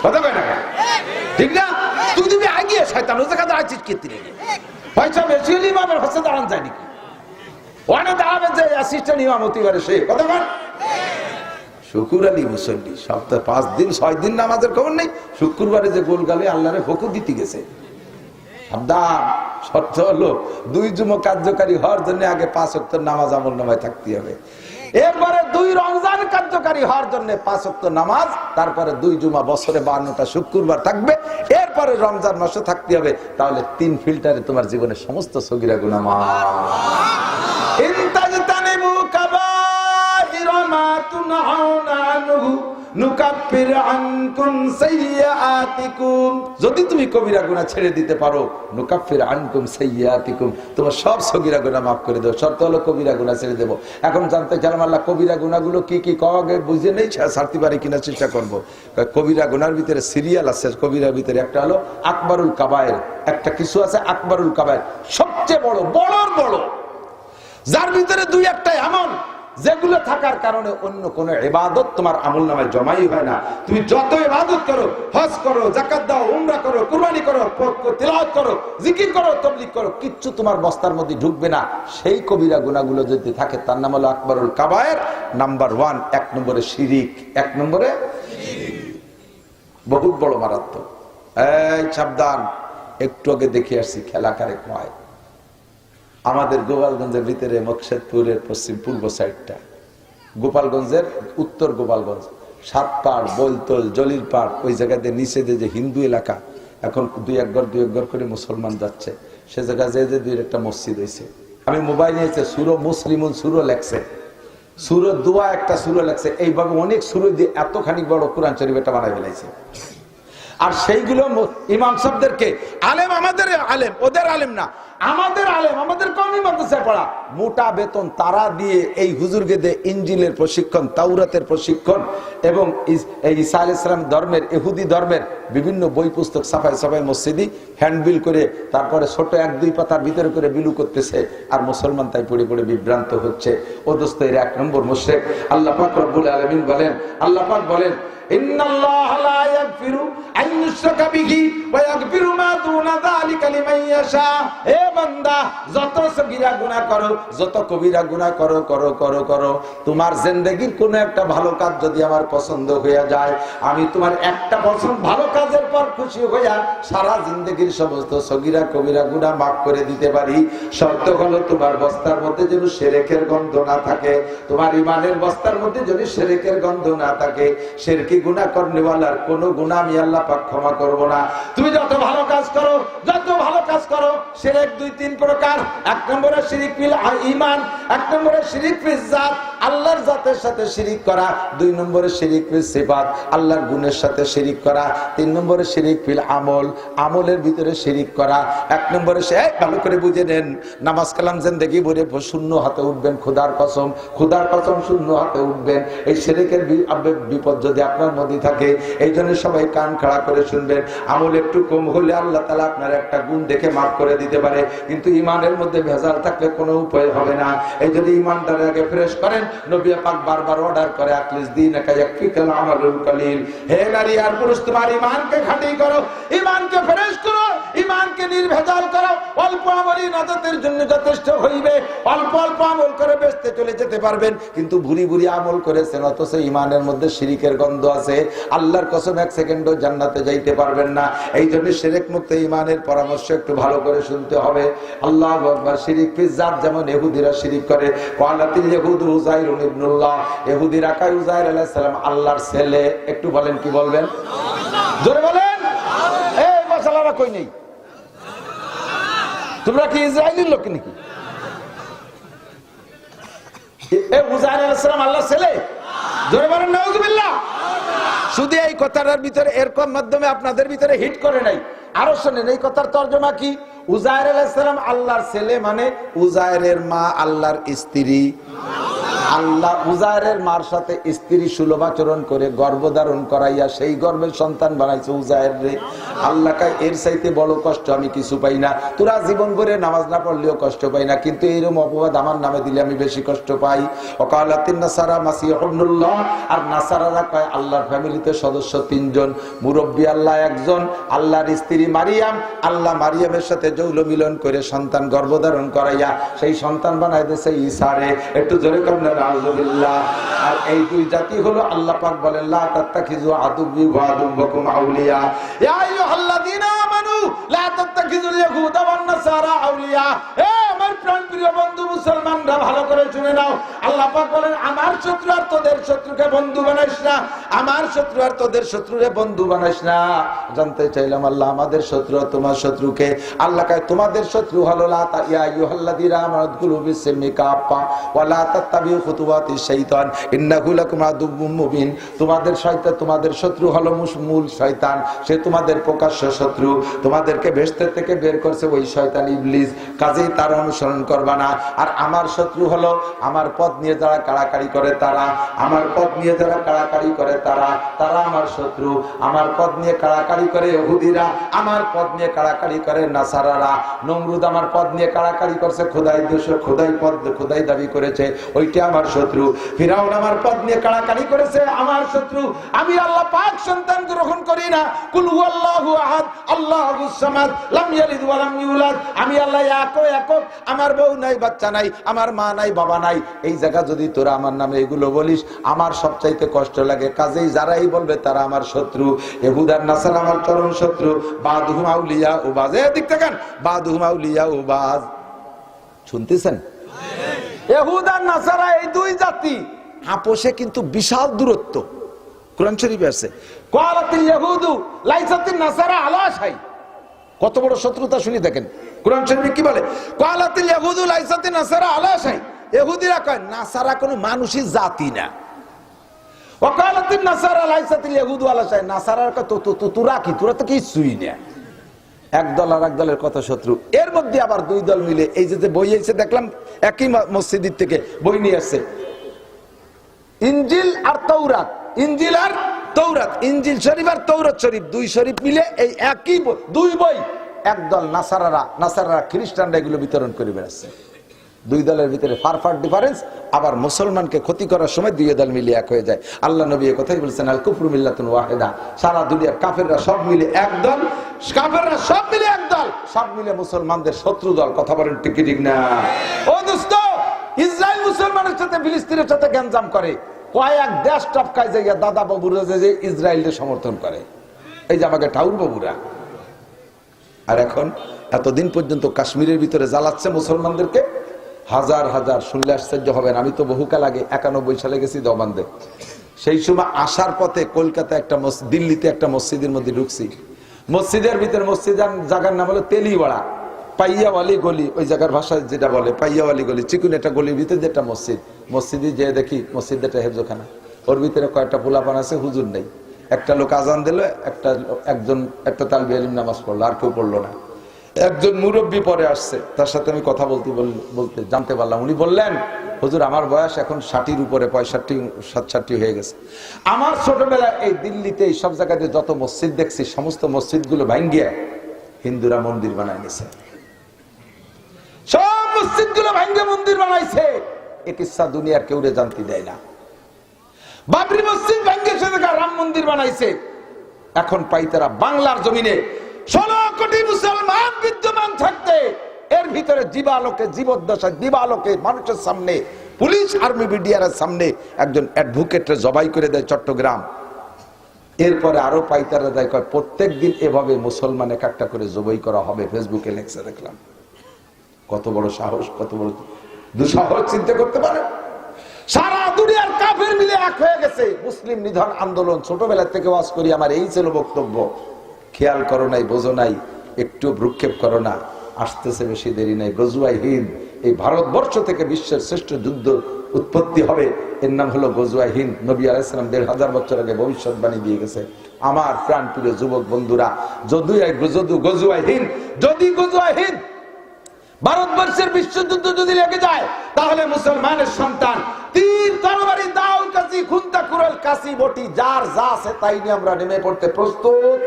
কথা কয় না ঠিক না? তুই দিবি আগিয়ে, শয়তান ওই জায়গায় দাঁড়াচ্ছিস কে? পয়সা বেশি হলে ইমামের হচ্ছে দাঁড়ান যায় নাকি? ওখানে দাঁড়াবে যে অ্যাসিস্ট্যান্ট ইমাম হতে পারে সে, কথা কয়। শুকুর আলী মুসল্লি, সপ্তাহে 5 দিন 6 দিন নামাজের খবর নেই, শুক্রবারে যে গোল গালে আল্লাহরে ফকু দিতে গেছে। সাবধান, শর্ত হলো 2 জুমা কার্যকারী হওয়ার জন্য আগে 5 ওয়াক্ত নামাজ আমলনামায় থাকতে হবে, এরপরে 2 রমজান কার্যকারী হওয়ার জন্য 5 ওয়াক্ত নামাজ, তারপরে 2 জুমা বছরে 52টা শুক্রবার থাকবে, এরপরে রমজান মাসে থাকতে হবে। তাহলে 3 ফিল্টারে তোমার জীবনের সমস্ত সগীরা গুনাহ মাফ। ইনতাজতানিবু কাবাইরা মা তুনহাউনা আনহু নুকাফির আনকুম সাইয়্যাতিকুম, যদি তুমি কবিরা গুনাহ ছেড়ে দিতে পারো, নুকাফির আনকুম সাইয়্যাতিকুম, তোমার সব সগীরা গুনাহ মাফ করে দেব। শর্ত হলো কবিরা গুনাহ ছেড়ে দেব। এখন জানতে চাইলাম আল্লাহ কবিরা গুনাহগুলো কি কি কওয়াগে বুঝে নেই, ছাড়তে পারি কিনা চেষ্টা করব। কবিরা গুনাহর ভিতরে সিরিয়াল আছে, কবিরার ভিতরে একটা হলো আকবরুল কাবায়ের, একটা কিছু আছে আকবরুল কাবায়ের, সবচেয়ে বড় বড়র বড়, যার ভিতরে 2-1টা এমন যেগুলো থাকার কারণে অন্য কোন ইবাদত তোমার আমলনামায় জমাই হয় না। তুমি যত ইবাদত করো, হজ করো, যাকাত দাও, উমরা করো, কুরবানি করো, তিলাওয়াত করো, জিকির করো, তাবলীগ করো, কিচ্ছু তোমার বস্তার মধ্যে ঢুকবে না। সেই কবিরা গুনাহগুলো যদি থাকে তার নাম হলো আকবরুল কাবায়ের। নাম্বার 1, 1 নম্বরে শিরিক, 1 নম্বরে বহুত বড় মারাত্মক। এই সাবধান, একটু আগে দেখে আসছি খেলা কারে কয়। আমাদের গোপালগঞ্জের ভিতরে মকসেদপুরের পূর্ব সাইডটা, গোপালগঞ্জের উত্তর গোপালগঞ্জ, 7 পাড়, বৈলতল, জলির পাড়, ওই জায়গাতে নিচে যে হিন্দু এলাকা, এখন 2-1 ঘর করে মুসলমান যাচ্ছে, সে জায়গায় যে 2-1টা মসজিদ হয়েছে। আমি মোবাইল নিয়েছে, সুরো মুসলিমুল সুরো লেখছে, সুরো দোয়া একটা সুরো লেখছে, এইভাবে অনেক সুরো দিয়ে এতখানি বড় কোরআন শরীফ এটা বানাই ফেলাইছে। আর সেইগুলো ইমাম সাহেবদেরকে, আলেম আমাদের আলেম, ওদের আলেম না, আমাদের আলেম, আমাদের কওমি মাদ্রাসায় পড়া, মোটা বেতন তারা দিয়ে এই হুজুরকে দিয়ে ইনজিলের প্রশিক্ষণ, তাওরাতের প্রশিক্ষণ এবং এই ঈসা আলাইহিস সালাম ধর্মের, ইহুদি ধর্মের বিভিন্ন বই পুস্তক ছাপাই মসজিদি হ্যান্ডবিল করে, তারপরে ছোট 1-2 পাতার ভিতরে করে বিলু করতেছে, আর মুসলমান তাই পড়ে পড়ে বিভ্রান্ত হচ্ছে। ও দোস্ত, এর 1 নম্বর মুশরিক। আল্লাহ পাক রব্বুল আলামিন বলেন, আল্লাহ পাক বলেন, ইন্নাল্লাহা লা ইয়াগফিরু আন ইউশরাকা বিহি ওয়া ইয়াগফিরু মা দুনা যালিকা লিমান ইয়াশা। হে বান্দা, যত সগীরা গুনাহ করো, যত কবিরা গুনাহ করো করো করো করো, তোমার জিন্দেগীর কোন একটা ভালো কাজ যদি আমার পছন্দ হয়ে যায়, আমি তোমার একটা পছন্দ ভালো কাজের পর খুশি হইয়া সারা জিন্দেগীর সমস্ত সগীরা কবিরা গুনাহ মাফ করে দিতে পারি। শর্ত হলো তোমার বস্তার মধ্যে যেন শিরকের গন্ধ না থাকে, তোমার ঈমানের বস্তার মধ্যে যদি শিরকের গন্ধ না থাকে। শিরকি গুনাহ করনেওয়ালার কোন গুনাহ আমি আল্লাহ পাক ক্ষমা করব না। তুমি যত ভালো কাজ করো, যত ভালো কাজ করো, শিরক 2-3 প্রকার। 1 নম্বরে শিরক ফিল ঈমান, 1 নম্বরে শিরক ফিল জাত, আল্লাহর জাতের সাথে শিরিক করা। 2 নম্বরে শিরিক ফিল সিফাত, আল্লাহর গুণের সাথে শিরিক করা। 3 নম্বরে শিরিক ফিল আমল, আমলের ভিতরে শিরিক করা। 1 নম্বরে ভালো করে বুঝে নেন, নামাজ কালাম জিন্দেগি ভরে শূন্য হাতে উঠবেন, খোদার কসম, খোদার কসম শূন্য হাতে উঠবেন। এই শিরিকের বিপদ যদি আপনার মধ্যে থাকে, এই জন্য সবাই কান খাড়া করে শুনবেন। আমল একটু কম হলে আল্লাহ তাআলা আপনার একটা গুণ দেখে মাফ করে দিতে পারে, কিন্তু ঈমানের মধ্যে ভেজাল থাকলে কোনো উপায় হবে না। এই জন্য ঈমানটাকে আগে ফ্রেশ করেন। নবী পাক বারবার অর্ডার করে, আখলিস দীনাকা ইয়াকফিকাল আমালুল কলিল। হে নারী আর পুরুষ, তোমার ঈমানকে খাঁটি করো, ঈমানকে ফ্রেশ করো, ঈমানকে নির্ভেজাল করো। অল্প আমলই নাজাতের জন্য যথেষ্ট হইবে। অল্প অল্প আমল করে বেঁচতে চলে যেতে পারবেন, কিন্তু ভুরি ভুরি আমল করেছেন অথচ ঈমানের মধ্যে শিরিকের গন্ধ আছে, আল্লাহর কসম 1 সেকেন্ডও জান্নাতে যাইতে পারবেন না। এই জন্য শিরক মুক্ত ঈমানের পরামর্শ একটু ভালো করে শুনতে হবে। আল্লাহু আকবার। শিরিক ফিল জাত, যেমন ইহুদিরা শিরিক করে। ওয়ালাতিল ইয়াহুদু উযাইরুন ইবনুল্লাহ, ইহুদিরা কয় উযাইর আলাইহিস সালাম আল্লাহর ছেলে। একটু বলেন, কি বলবেন? জোরে বলেন। এই মশালারা কই নেই? তোমরা কি ইসরায়েলের লোক নাকি? এই উযাইর আলাইহিস সালাম আল্লাহর ছেলে? জোরে বলেন নাউযুবিল্লাহ। শুধু এই কথাটার ভিতরে এরকম মাধ্যমে আপনাদের ভিতরে হিট করে নাই, আরো শুনেন এই কথার তর্জমা কি। উযাইর আলাইহিস সালাম আল্লাহর ছেলে মানে উযাইরের মা আল্লাহর স্ত্রী। আল্লাহ উযাইরের মার সাথে স্ত্রী সুলভ আচরণ করে গর্ভধারণ করাইয়া সেই গর্ভের সন্তান বানাইছে উযাইর রে। আল্লাহ কয় এর চাইতে বড় কষ্ট আমি কিছু পাই না। তোরা জীবন ভরে নামাজ না পড়লেও কষ্ট পাই না, কিন্তু এইরকম অপবাদ আমার নামে দিলে আমি বেশি কষ্ট পাই। ওয়াকালাতিন নাসারা মাসিহ ইবনুল্লাহ, আর নাসারারা কয় আল্লাহর ফ্যামিলিতে সদস্য 3 জন, মুরব্বী আল্লাহ 1 জন, আল্লাহর স্ত্রী মারিয়াম। আল্লাহ মারিয়ামের সাথে যৌন মিলন করে সন্তান গর্ভধারণ করাইয়া সেই সন্তান বানাই দিয়েছে ঈসা রে। একটু জোরে করেন নাউযুবিল্লাহ। আর এই 2 জাতি হলো আল্লাহ পাক বলেন লা তাত্তাখিযু আদুব্বি ওয়া আদুব্বাকুম আউলিয়া, ইয়া আইয়ুহাল্লাযীনা আমানু লা তাত্তাখিযু ইত্তাখিযুল ইয়াহুদা ওয়ান নাসারা আউলিয়া। আমার প্রাণপ্রিয় বন্ধু মুসলমানরা ভালো করে শুনে নাও, আল্লাহ পাক বলেন আমার শত্রু আর তোদের শত্রুকে বন্ধু বানাইস না, আমার শত্রু আর তোদের শত্রুরে বন্ধু বানাইস না। জানতে চাইলাম আল্লাহ আমাদের শত্রু আর তোমার শত্রুকে, আল্লাহ কয় তোমাদের শত্রু হলো লা ইয়া আইয়ুহাল্লাযীনা আমানু কুলু বিসমিকা কাফা ওয়া লা তাত্তাবিউ খুতুওয়াতিশ শাইতান ইন্নাহু লাকুম আদুউম মুবিন। তোমাদের শয়তান, তোমাদের শত্রু হলো মূল শয়তান, সে তোমাদের প্রকাশ্য শত্রু, তোমাদেরকে বেহেশত থেকে বের করছে ওই শয়তান ইবলিস, কাজেই তার অনুসরণ করবা না। আর আমার শত্রু হলো আমার পথ নিয়ে যারা কাড়াকাড়ি করে তারা, আমার পথ নিয়ে যারা কাড়াকাড়ি করে তারা, তারা আমার শত্রু। আমার পথ নিয়ে কাড়াকাড়ি করে ইহুদিরা, আমার পথ নিয়ে কাড়াকাড়ি করে নাসারারা। নমরুদ আমার পথ নিয়ে কাড়াকাড়ি করছে, খোদাই দোষ, খোদাই পদ, খোদাই দাবি করেছে, ওইটা আমার শত্রু। ফিরাউন আমার পথ নিয়ে কাড়াকাড়ি করেছে, আমার শত্রু। আমি আল্লাহ পাক সন্তান গ্রহণ করি না। কুল হুয়াল্লাহু আহাদ আল্লাহুস সামাদ লাম ইয়ালিদ ওয়া লাম ইউলাদ। আমি আল্লাহ একক, আমার বউ নাই, বাচ্চা নাই, আমার মা নাই, বাবা নাই। এই জায়গা যদি তোরা আমার নামে এগুলো বলিস, আমার সবচাইতে কষ্ট লাগে। কাজেই যারাই বলবে তারা আমার শত্রু। ইহুদার নাসারা আমার চরম শত্রু। বাদুহুম আউলিয়া ও বাজ, এদিক তাকান, বাদুহুম আউলিয়া ও বাজ। শুনতেছেন? ইহুদার নাসারা এই দুই জাতি আপোষে কিন্তু বিশাল দূরত্ব। কোরআন শরীফে আছে ক্বালাতিল ইয়াহুদু লাইসাতিন নাসারা আলা শাই। কত বড় শত্রুতা শুনি দেখেন কোরআন শরীফে কি বলে, ক্বালাতিল ইয়াহুদু লাইসাতিন নাসারা আলা শাই। ইহুদিরা কয় নাসারা কোনো মানুষই জাতি না। ওয়া ক্বালাতিন নাসারা লাইসাতিল ইয়াহুদু আলা শাই। নাসারার কয় তো তোরা কি, তোরা তো কিছুই না। এক দল আর এক দলের কত শত্রু। এর মধ্যে আবার দুই দল মিলে এই যে বই এসে দেখলাম একই মসজিদ থেকে বই নিয়ে আসছে, ইনজিল আর তৌরাত, ইনজিল আর তৌরাত, ইনজিল শরীফ আর তৌরাত শরীফ, দুই শরীফ মিলে এই একই দুই বই। একদল নাসারারা খ্রিস্টানরা এগুলো বিতরণ করে বেড়াচ্ছে। দুই দলের ভিতরে ফার ডিফারেন্স। আবার মুসলমানকে ক্ষতি করার সময় দুই দল মিলে এক হয়ে যায়। আল্লাহ নবী কথাই বলছেন আল কুফরু মিল্লাতুন ওয়াহিদা। সারা দুনিয়ার কাফেররা সব মিলে এক দল, কাফেররা সব মিলে এক দল, সব মিলে মুসলমানদের শত্রু দল। কথা বলেন ঠিক ঠিক না? ও দোস্ত, ইসরায়েল মুসলমানের সাথে ফিলিস্তিনের সাথে গ্যাঞ্জাম করে, কয়েক দেশ টপকায় যে দাদা বাবুরা যে ইসরায়েলকে সমর্থন করে, এই যে আমাকে ঠাউর বাবুরা। আর এখন এতদিন পর্যন্ত কাশ্মীরের ভিতরে জ্বালাচ্ছে মুসলমানদেরকে, হাজার হাজার। শুনলে আশ্চর্য হবেন, আমি তো বহুকাল আগে 91 সালে গেছি দেওবন্দে। সেই সময় আসার পথে কলকাতা একটা দিল্লিতে একটা মসজিদের মধ্যে ঢুকছি। মসজিদের ভিতরে, মসজিদের জায়গার নাম হলো তেলিওয়াড়া, পাইয়াওয়ালি গলি, ওই জায়গার ভাষায় যেটা বলে পাইয়াওয়ালি গলি, চিকুন একটা গলির ভিতরে যেটা মসজিদ। মসজিদে যে দেখি মসজিদ একটা হেফজোখানা, ওর ভিতরে কয়েকটা পোলাপান আছে, হুজুর নেই। একটা লোক আজান দিল, একটা তালবি আলিম নামাজ পড়লো, আর কেউ পড়লো না। একজন মুরব্বী পরে আসছে, তার সাথে আমি কথা বলতে জানতে পারলাম, উনি বললেন হুজুর আমার বয়স এখন 60-র উপরে, 65-67 হয়ে গেছে। আমার ছোটবেলায় এই দিল্লিতে এই সব জায়গাতে যত মসজিদ দেখছি, সমস্ত মসজিদগুলো ভাঙ্গিয়ে হিন্দুরা মন্দির বানায় নিছে। সব মসজিদগুলো ভাঙ্গে মন্দির বানাইছে। এ কিচ্ছা দুনিয়ার কেউ জানতে দেয় না। বাবরি মসজিদ ভাঙ্গে রাম মন্দির বানাইছে। এখন পাই তারা বাংলার জমিনে 16 কোটি মুসলমান বিদ্যমান থাকতে এর ভিতরে জীবালোকে, জীবদ্দশায় দিবালোকে মানুষের সামনে, পুলিশ আর্মি বিডিআরের সামনে একজন অ্যাডভোকেটরে জবাই করে দেয় চট্টগ্রাম। এরপরে আরো পাইতারা দেয়, প্রত্যেক দিন এভাবে মুসলমান একটা করে জবাই করা হবে। ফেসবুকে লেখছে দেখলাম। কত বড় সাহস, কত বড় দুঃসাহস চিন্তা করতে পারে। সারা দুনিয়ার কাফের মিলে এক হয়ে গেছে। মুসলিম নিধন আন্দোলন ছোটবেলা থেকে ওয়াজ করি, আমার এই ছিল বক্তব্য। খেয়াল করো নাই, বোঝো নাই, একটু ভ্রুক্ষেপ করো না। আসতেছে বেশি দেরি নাই। গজওয়ায়ে হিন্দ, এই ভারতবর্ষ থেকে বিশ্বের শ্রেষ্ঠ যুদ্ধ উৎপত্তি হবে, এর নাম হলো গজওয়ায়ে হিন্দ। নবী আলাইহিস সালাম 1500 বছর আগে ভবিষ্যৎবাণী দিয়ে গেছে। আমার প্রাণ প্রিয় যুবক বন্ধুরা, যদি গজওয়ায়ে হিন্দ ভারতবর্ষের বিশ্বযুদ্ধ যদি লেগে যায়, তাহলে মুসলমানের সন্তান তীর, তরবারি, দাও, কাছি, খুন্তা, কুড়াল, কাছি, বটি, যার যা আছে তাই নিয়ে আমরা নেমে পড়তে প্রস্তুত।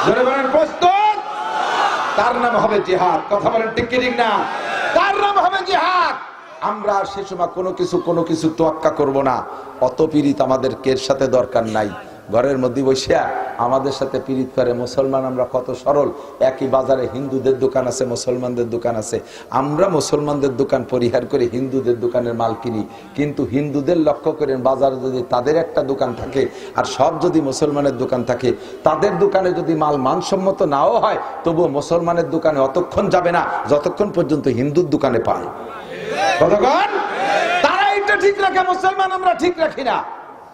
জোরে বলেন প্রস্তুত। তার নাম হবে জিহাদ। কথা বলেন ঠিক কি ঠিক না? তার নাম হবে জিহাদ। আমরা সে সময় কোনো কিছু তোয়াক্কা করব না। অত পীড়িত আমাদের এর সাথে দরকার নাই। ঘরের মধ্যে বসিয়া আমাদের সাথে পীড়িত করে। মুসলমান আমরা কত সরল, একই বাজারে হিন্দুদের দোকান আছে, মুসলমানদের দোকান আছে, আমরা মুসলমানদের দোকান পরিহার করে হিন্দুদের দোকানের মাল কিনি। কিন্তু হিন্দুদের লক্ষ্য করেন, বাজারে যদি তাদের একটা দোকান থাকে আর সব যদি মুসলমানের দোকান থাকে, তাদের দোকানে যদি মাল মানসম্মত নাও হয়, তবুও মুসলমানের দোকানে অতক্ষণ যাবে না যতক্ষণ পর্যন্ত হিন্দুর দোকানে পায়। কতক্ষণ? তারা এটা ঠিক রাখে, মুসলমান আমরা ঠিক রাখি না।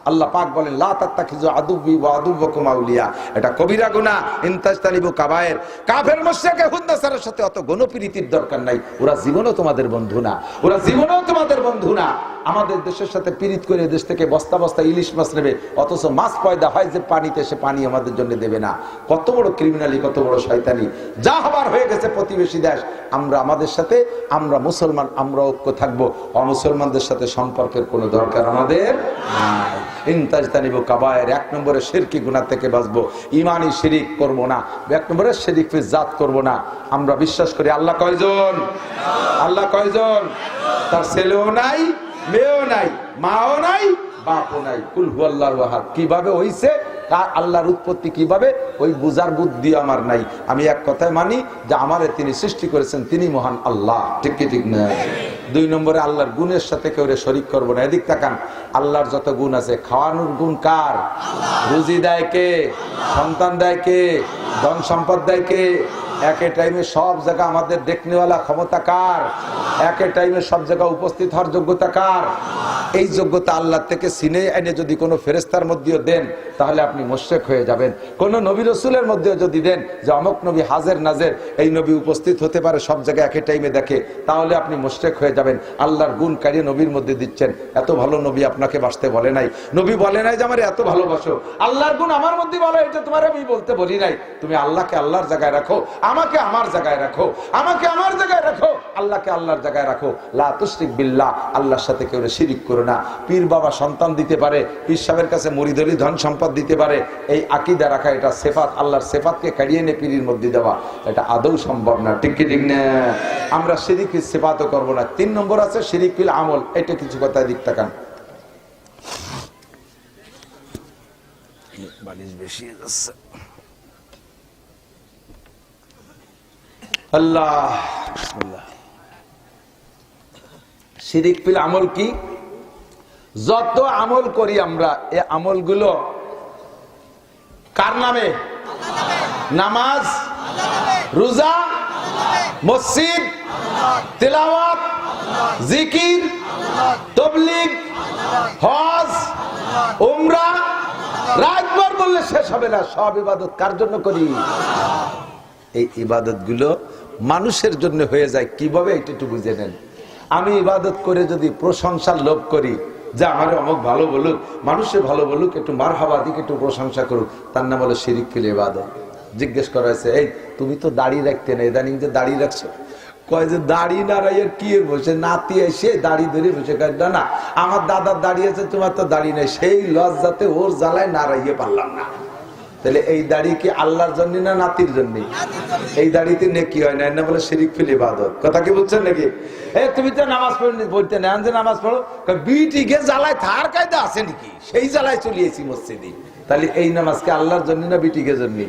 আল্লাহ পাক বলেন, লা তাত্তাখিযু আদুব্বি ওয়া আদুব্বাকুম আউলিয়া, এটা কবিরা গুনাহ, ইনতাজতানিবু কাবায়ের। কাফের মুশরিক হুন্দাসারের সাথে অত গণপ্রীতির দরকার নাই, ওরা জীবনও তোমাদের বন্ধু না, ওরা জীবনও তোমাদের বন্ধু না। আমাদের দেশের সাথে পীড়িত করে দেশ থেকে বস্তা বস্তা ইলিশ মাছ নেবে, অথচ মাছ পয়দা হয় যে পানিতে, সে পানি আমাদের জন্য দেবে না। কত বড় ক্রিমিনালি, কত বড় শয়তানি। যা হবার হয়ে গেছে প্রতিবেশী দেশ, আমরা আমাদের সাথে, আমরা মুসলমান, আমরা ঐক্য থাকবো, অমুসলমানদের সাথে সম্পর্কের কোনো দরকার আমাদের নাই। ইনতাজতানিবু কাবায়ের, এক নম্বরে শিরকি গুনাহ থেকে বাঁচবো, ইমানি শিরিক করব না, এক নম্বরে শিরিক ফি জাত করব না। আমরা বিশ্বাস করি আল্লাহ কয়জন? আল্লাহ কয়জন? তার ছেলেও নাই, মেয়েও নাই, মাও নাই, বাপও নাই। কুল হুয়াল্লাহু আহাদ কিভাবে হইছে, তার আল্লাহর উৎপত্তি কিভাবে, ওই বুঝার বুদ্ধি আমার নাই। আমি এক কথায় মানি যে আমারে তিনি সৃষ্টি করেছেন, তিনি মহান আল্লাহ। ঠিক কি ঠিক না? দুই নম্বরে আল্লাহর গুণের সাথে কেউ শরীক করবো না। এদিক তাকান, আল্লাহর যত গুণ আছে, খাওয়ানোর গুণ কার? রুজি দেয় কে? সন্তান দেয় কে? ধন সম্পদ দেয় কে? একে টাইমে সব জায়গা আমাদের দেখনেওয়ালা ক্ষমতা কার? একে টাইমে সব জায়গা উপস্থিত হওয়ার যোগ্যতা কার? এই যোগ্যতা আল্লাহ থেকে সিনে এনে যদি কোনো ফেরেস্তার মধ্যেও দেন, তাহলে আপনি মুশরিক হয়ে যাবেন। কোন নবী রাসূলের মধ্যেও যদি দেন যে অমুক নবী হাজির নাজির, এই নবী উপস্থিত হতে পারে সব জায়গায় একই টাইমে দেখে, তাহলে আপনি মুশরিক হয়ে যাবেন। আল্লাহর গুণ কারিয়ে নবীর মধ্যে দিচ্ছেন। এত ভালো নবী আপনাকে বাসতে বলে নাই, নবী বলে নাই যে আমার এত ভালোবাসো। আল্লাহর গুণ আমার মধ্যে বলো, এটা তোমার আমি বলতে বলি নাই। তুমি আল্লাহকে আল্লাহর জায়গায় রাখো, আমাকে আমার জায়গায় রাখো, আমাকে আমার জায়গায় রাখো, আল্লাহকে আল্লাহর জায়গায় রাখো। লা তুশরিক বিল্লাহ, আল্লাহর সাথে কেউ শিরিক করো না। পীর বাবা সন্তান দিতে পারে, পীর সাহেবের কাছে মুরিদলি ধন সম্পদ দিতে পারে, এই আকীদা রাখা, এটা সিফাত, আল্লাহর সিফাতকে কাড়িয়ে এনে পীরের মধ্যে দেওয়া, এটা আদৌ সম্ভব না। ঠিক কি ঠিক না? আমরা শিরিক ফিল সিফাতও করব না। তিন নম্বর আছে শিরিক ফিল আমল, এটা কিছু কথা দিক তাকান। বালিশ বেশি যাচ্ছে। আল্লাহ, বিসমিল্লাহ। শিরিক ফিল আমল কি? যত আমল করি আমরা, এই আমলগুলো কার নামে? নামাজ, রোজা, মসজিদ, তিলাওয়াত, জিকির, তাবলীগ, হজ, উমরা, রাতভর বললে শেষ হবে না। সব ইবাদত কার জন্য করি? এই ইবাদতগুলো মানুষের জন্য হয়ে যায় কিভাবে, এটা একটু বুঝে নেন। আমি ইবাদত করে যদি প্রশংসার লোভ করি, যে আমার অমুক ভালো বলুক, মানুষে ভালো বলুক, একটু মারহাবা দিক, একটু প্রশংসা করুক, তার নাম হলো শিরিক ফিল ইবাদত। জিজ্ঞেস করা হয়েছে, এই তুমি তো দাড়ি রাখতে না, ইদানিং যে দাড়ি রাখছো? কয় যে দাড়ি না রাইয়ের কি বসে, নাতি এসে দাড়ি ধরে বসে, না না আমার দাদার দাড়ি আছে, তোমার তো দাড়ি নেই। সেই লজ্জাতে ওর জ্বালায় না রাইয়ে পারলাম না। তাহলে এই দাড়ি কি আল্লাহর জন্য না নাতির জন্য? এই দাড়িতে নেকি হয় না, বলে শিরিক ফিল ইবাদত। কথা কি বলছেন নাকি? তুমি তো নামাজ পড়নি, বলতে নেন যে নামাজ পড়ো, বিটিকে জ্বালায় থার কায়দা আছে নাকি? সেই জ্বালায় চলিয়েছি মসজিদে। তাহলে এই নামাজকে আল্লাহর জন্য না বিটিকে জন্য?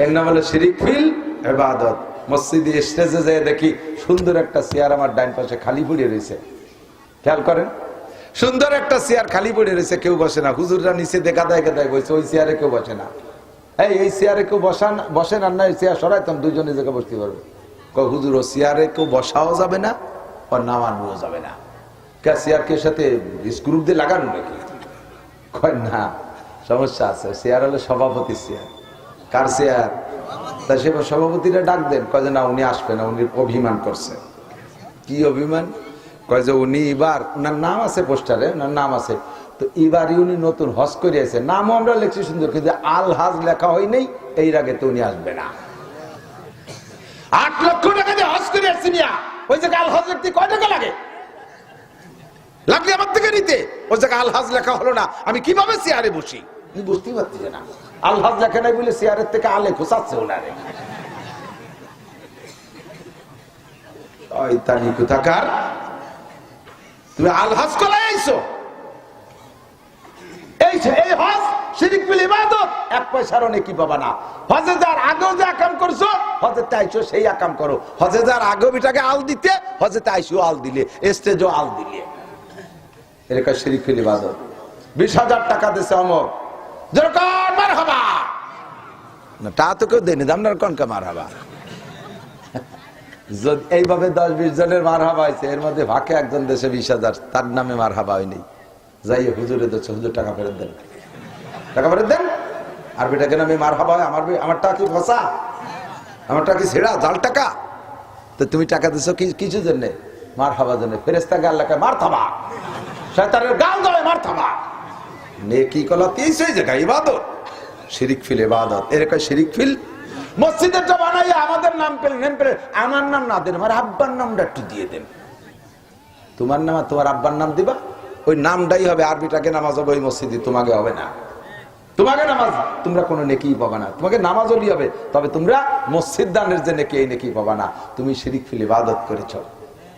এর নাম হলো শিরিক ফিল ইবাদত। মসজিদে স্টেজে যেয়ে দেখি সুন্দর একটা চেয়ার আমার ডাইন পাশে খালি পড়ে রয়েছে, খেয়াল করেন, সুন্দর একটা চেয়ার খালি পড়ে রয়েছে, কেউ বসে না। হুজুররা নিচে দেখা দেয় বসে, ওই চেয়ারে কেউ বসে না। এই চেয়ারে কেউ বসেন আর না, চেয়ার সরাইতাম, দুইজনে জায়গায় বসতে পারবে। হুজুর ও চেয়ারে কেউ বসাও যাবে না, আর নামানোও যাবে না। চেয়ার কে সাথে স্ক্রু দিয়ে লাগানো নাকি? কয় না, সমস্যা আছে। চেয়ার হলো সভাপতির চেয়ার। কার চেয়ার? তা সে সভাপতিরা ডাক দেন, কয় যে না উনি আসবে না, উনি অভিমান করছে। কি অভিমান? কয় যে উনি এবার, ওনার নাম আছে পোস্টারে, ওনার নাম আছে, তো এবারই উনি নতুন হজ করে আছে, নামও আমরা লিখছি সুন্দর, কিন্তু আল হাজ লেখা হয় নাই, এই আগে তো উনি আসবে না। 8 লক্ষ টাকা দিয়ে হজ করে আসছি মিয়া, ওই জায়গায় আল হাজ লিখতে কয় টাকা লাগে? লাগলে আমার থেকে নিতে। ওই জায়গায় আল হাজ লেখা হলো না, আমি কিভাবে চেয়ারে বসি? তুমি বুঝতেই পারছি না, আল হাজ লেখা নাই বলে চেয়ারের থেকে আলে খোঁচাচ্ছে ওনারে। শয়তানি কোথাকার! তুমি আল হাজ করাই আইছো। এই হজ শিরিক ফিল ইবাদত, এক পয়সারও নেকি পাবা না। হজে যার আগেও যে আকাম করছো, হজে তাইছো সেই আকাম করো। হজে যার আগেও বিটাকে আল দিতে, হজে তাইছো আল দিলে, স্টেজও আল দিলে, এরকম শিরিক ফিল ইবাদত। 20,000 টাকা দিছে অমর, যেরকম মারহাবা না, তা তো কেউ দেয়নি, আপনার কোনকে মারহাবা। এইভাবে 10-20 জনের মারহাবা হয়েছে, এর মধ্যে ভাগে একজন দেশে 20,000, তার নামে মারহাবা হয়নি। যাই হুজুরে দিচ্ছে, হুজুর টাকা ফেরত দেন, টাকা ফেরত দেন। আর বেটাকে নামে মারহাবা হয়, আমার টাকা কি ফসা, আমার টাকা কি ছেড়া জাল টাকা? তো তুমি টাকা দিছো কিছু জন্য, মারহাবা জন্য। ফেরেশতাকে আল্লাহকে মারতাবা, শয়তানের গাল দলে মারতাবা। নেকি কলা 30 জায়গায় ইবাদত, শিরিক ফিল ইবাদত, এরকম শিরিক ফিল। মসজিদের তো বানাই আমাদের নাম পেলেন, নেম পেলেন, আমার নাম না দেন, আমার আব্বার নামটা একটু দিয়ে দেন। তোমার নাম আর তোমার আব্বার নাম দিবা, ওই নামটাই হবে। আরবিটাকে নামাজ হবে ওই মসজিদে, তোমাকে হবে না। তোমাকে নামাজ তোমরা কোনো নেকি পাবা না, তোমাকে নামাজ হলেই হবে, তবে তোমরা মসজিদ দানের যে নেকি, এই নেকি পাবা না। তুমি শিরিক ফিল ইবাদত করেছ।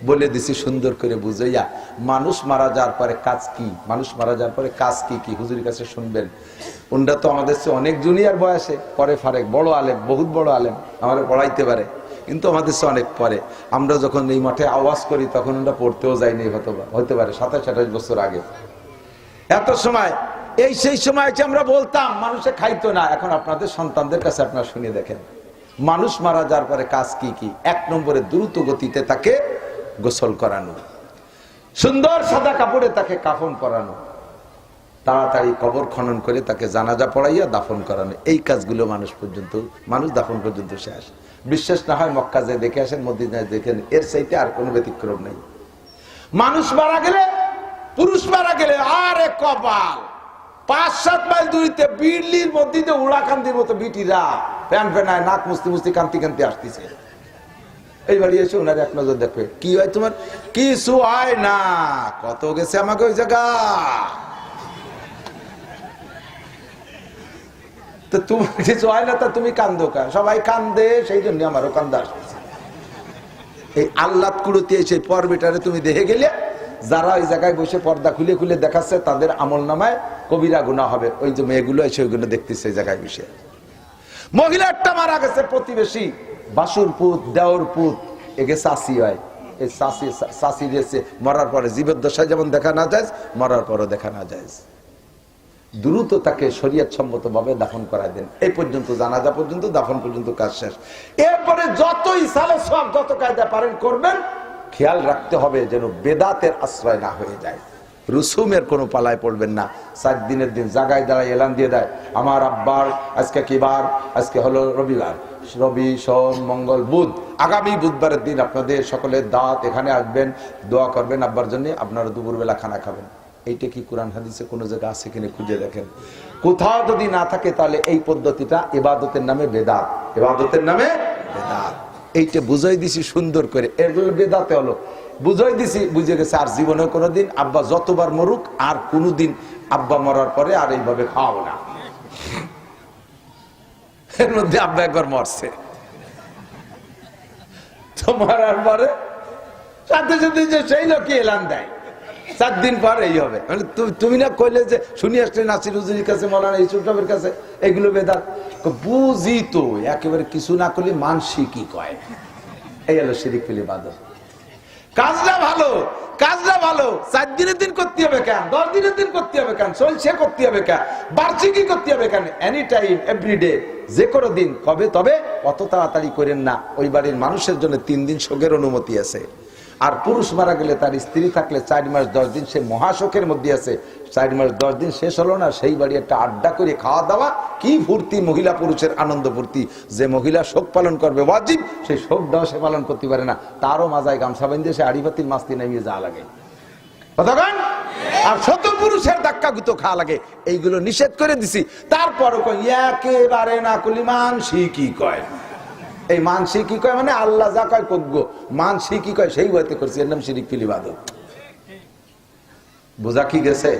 বলে দিছি সুন্দর করে বুঝাইয়া। মানুষ মারা যাওয়ার পরে কাজ কি, মানুষ মারা যাওয়ার পরে কাজ কি কি হুজুরের কাছে শুনবেন। উনরা তো আমাদের চেয়ে অনেক জুনিয়র বয়সে, পরে ফারেক, বড় আলেম, বহুত বড় আলেম, আমাদের পড়াইতে পারে, কিন্তু আমাদের চেয়ে অনেক পরে। আমরা যখন এই মাঠে আওয়াজ করি তখন ওরা পড়তেও যায়নি, হতে পারে 27-28 বছর আগে। এত সময় এই সেই সময় আমরা বলতাম, মানুষে খাইতো না। এখন আপনাদের সন্তানদের কাছে আপনারা শুনে দেখেন, মানুষ মারা যাওয়ার পরে কাজ কি কি। 1 নম্বরে দ্রুত গতিতে তাকে গোসল করানো, সুন্দর সাদা কাপড়ে তাকে কাফন করানো, তাড়াতাড়ি কবর খনন করে তাকে জানাজা পড়াইয়া দাফন করানো। এই কাজগুলো মানুষ দাফন পর্যন্ত শেষ। বিশ্বাস না হয় মক্কা যে দেখে আসেন, মদিনায় দেখেন, এর চাইতে আর কোনো ব্যতিক্রম নেই। মানুষ মারা গেলে, পুরুষ মারা গেলে, আরে কপাল, 5-7 মাইল দূরিতে বিড়লির মধ্যে উড়াকান্দির মতো বিটিরা প্যান ফেনায় নাক মুস্তি মুস্তি কান্তি কান্তি আসতেছে। এই বাড়ি এসে ওনার এক নজর দেখবে, কি হয় তোমার? কিছু হয় না, কত গেছে আমাকে ওই জায়গা। তো তোমার কিছু হয় না, তা তুমি কান্দো কা? সবাই কান্দে, সেই জন্য আমারও কান্দা আসতেছে। এই আল্লাহ কুড়ুতে এসে পর্বেটারে তুমি দেখে গেলে, যারা ওই জায়গায় বসে পর্দা খুলে খুলে দেখাচ্ছে, তাদের আমল নামায় কবিরা গুনাহ হবে। ওই যে মেয়েগুলো এসে ওইগুলো দেখতেছে জায়গায় বসে। মহিলা একটা মারা গেছে, প্রতিবেশী, বাসুর পুত, দেওর পুত, একে চাষি হয়। এই চাষি গেছে মরার পরে, জীবদ্দশায় যেমন দেখা না যায়, মরার পরও দেখা না যায়। দ্রুত তাকে শরীয়ত সম্মত ভাবে দাফন করায় দেন। এই পর্যন্ত, জানাজা পর্যন্ত, দাফন পর্যন্ত কাজ শেষ। এরপরে যতই সালে সব, যত কায়দা পারেন করবেন, খেয়াল রাখতে হবে যেন বেদাতের আশ্রয় না হয়ে যায়। রুসুমের কোনো পালায় পড়বেন না। 4 দিনের দিন জায়গায় দাঁড়ায় এলান দিয়ে দেয়, আমার আব্বার আজকে কি বার? আজকে হলো রবিবার, রবি, সোম, মঙ্গল, বুধ, আগামী বুধবারের দিন আপনাদের সকলের দাঁত এখানে আসবেন, দোয়া করবেন আব্বার জন্য, আপনারা দুপুরবেলা খানা খাবেন। এইটা কি কোরআন হাদিসে কোনো জায়গায় আছে কিনা খুঁজে দেখেন। কোথাও যদি না থাকে, তাহলে এই পদ্ধতিটা ইবাদতের নামে বেদাত, ইবাদতের নামে বেদাত। এইটা বুঝাই দিছি সুন্দর করে, এগুলো বেদাতে হলো বুঝাই দিছি, বুঝে গেছে। আর জীবনে কোনোদিন আব্বা যতবার মরুক, আর কোনোদিন আব্বা মরার পরে আর এইভাবে খাওয়াবো না। এর মধ্যে আব্বা একবার মরছে, তো মরার পরে সাথে সাথে যে সেই লোকই এলান দেয়, 4 দিন পর এই হবে। মানে তুমি না কইলে যে শুনি আসলে নাসির হুজুরের কাছে, মৌলানা ইউসুফ সাহেবের কাছে, এগুলো বেদাত। বুঝি তো, একেবারে কিছু না করলে মানসি কি কয়। এই হলো শিরিক ফিল ইবাদত। কাজটা ভালো, কাজটা ভালো, 4 দিনের দিন করতে হবে কেন? 10 দিনের দিন করতে হবে কেন? চলছে করতে হবে কেন? বার্ষিকই করতে হবে কেন? এনি টাইম, এভরিডে, যে কোনো দিন কবে। তবে অত তাড়াতাড়ি করেন না। ওই বাড়ির মানুষের জন্য 3 দিন শোকের অনুমতি আছে। আর পুরুষ মারা গেলে, তার স্ত্রী থাকলে 4 মাস 10 দিন সে মহাশোকের মধ্যে আছে। 4 মাস 10 দিন শেষ হলো না, সেই বাড়ি একটা আড্ডা করে খাওয়া দাওয়া, কি ফুর্তি, মহিলা পুরুষের আনন্দ ফুর্তি। যে মহিলা শোক পালন করবে ওয়াজিব, সেই শোকটাও সে পালন করতে পারে না, তারও মাজায় গামছা বেঁধে সে আড়িবাতির মাস্তি নামিয়ে যা লাগে। কতক্ষণ? আর শত পুরুষের ধাক্কা গুতো খাওয়া লাগে। এইগুলো নিষেধ করে দিছি। তারপরও একেবারে না করলি মানসি কি কয়। এই মানসি কি কয় মানে আল্লাহ যা কয় কজ্ঞ, মানসি কি কয় সেই হইতে করছি, এর নাম শিরিক ফিল ইবাদত। বোঝা কি গেছে?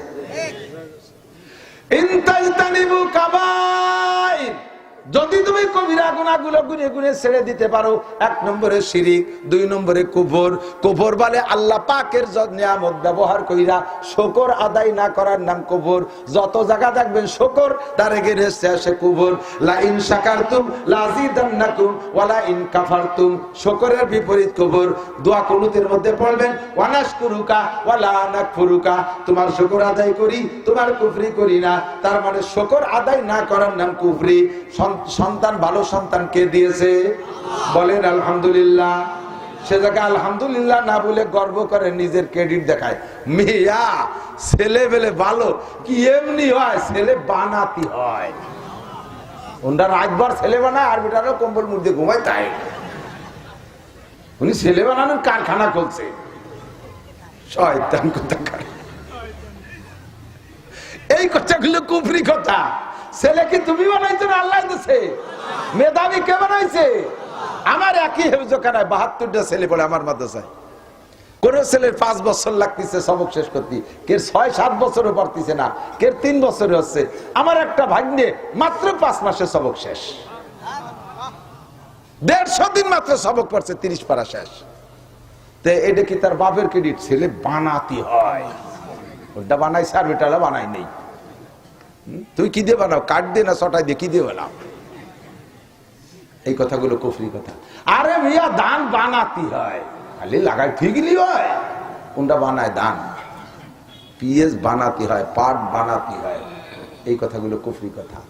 যদি তুমি কবিরা গুনাহগুলো গুনে গুনে ছেড়ে দিতে পারো, 1 নম্বরে শিরিক, 2 নম্বরে কুফর। কুফর বলে আল্লাহ পাকের নিয়ামত ব্যবহার কইরা শুকর আদায় না করার নাম কুফর। যত জায়গা দেখবেন শুকর, তার এগেইনস্টে আসে কুফর। লা ইন শাকারতুম লাযিদান্নাকুম ওয়া লা ইন কাফারতুম, শুকরের বিপরীত কুফর। দোয়া কুনুতের মধ্যে পড়বেন ওয়ানাশকুরুকা ওয়া লা নাকফুরুকা, তোমার শুকর আদায় করি, তোমার কুফরি করি না। তার মানে শুকর আদায় না করার নাম কুফরি। সন্তান, ভালো সন্তান কে দিয়েছে? বলেন আলহামদুলিল্লাহ। সে জায়গায় আলহামদুলিল্লাহ না বলে গর্ব করে, নিজের ক্রেডিট দেখায়। মিয়া ছেলে বেলে ভালো কি এমনি হয়? ছেলে বানাতি হয়। ওনারা রাতভর ছেলে বানায়, আর বেটারও কম্বল মুড়ে ঘুমায়। তাই উনি ছেলে বানানোর কারখানা খুলছে। শয়তান কোথাকার। এই কথাগুলো কুফরি কথা। ছেলে কি তুমি বানাইছো না আল্লাহ দিয়েছে? মেধাবী কে বানাইছে? আমার একই হেফজখানায় 72টা ছেলে পড়ে আমার মাদ্রাসায়। কোন ছেলের 5 বছর লাগতেছে সবক শেষ করতে, কে 6-7 বছরও পারতেছে না, কে 3 বছরে হচ্ছে। আমার একটা ভাগ্নে মাত্র 5 মাসে সবক শেষ, 150 দিন মাত্র সবক পড়ছে, 30 পারা শেষ। তো এটা কি তার বাপের ক্রেডিট? ছেলে বানাতে হয়। ওটা বানাইছে আর বেটারা বানাই নেই। তুই কি দিয়ে বানাও? কাঠ দিয়ে না ছটাই দিয়ে? কি দিয়ে বানাও? এই কথাগুলো কুফরি কথা। আরে মিয়া দান বানাতে হয়, খালি লাগাই ঠিকই হয়। কোনটা বানায়? দান। পিএস বানাতে হয়, পাট বানাতে হয়। এই কথাগুলো কুফরি কথা।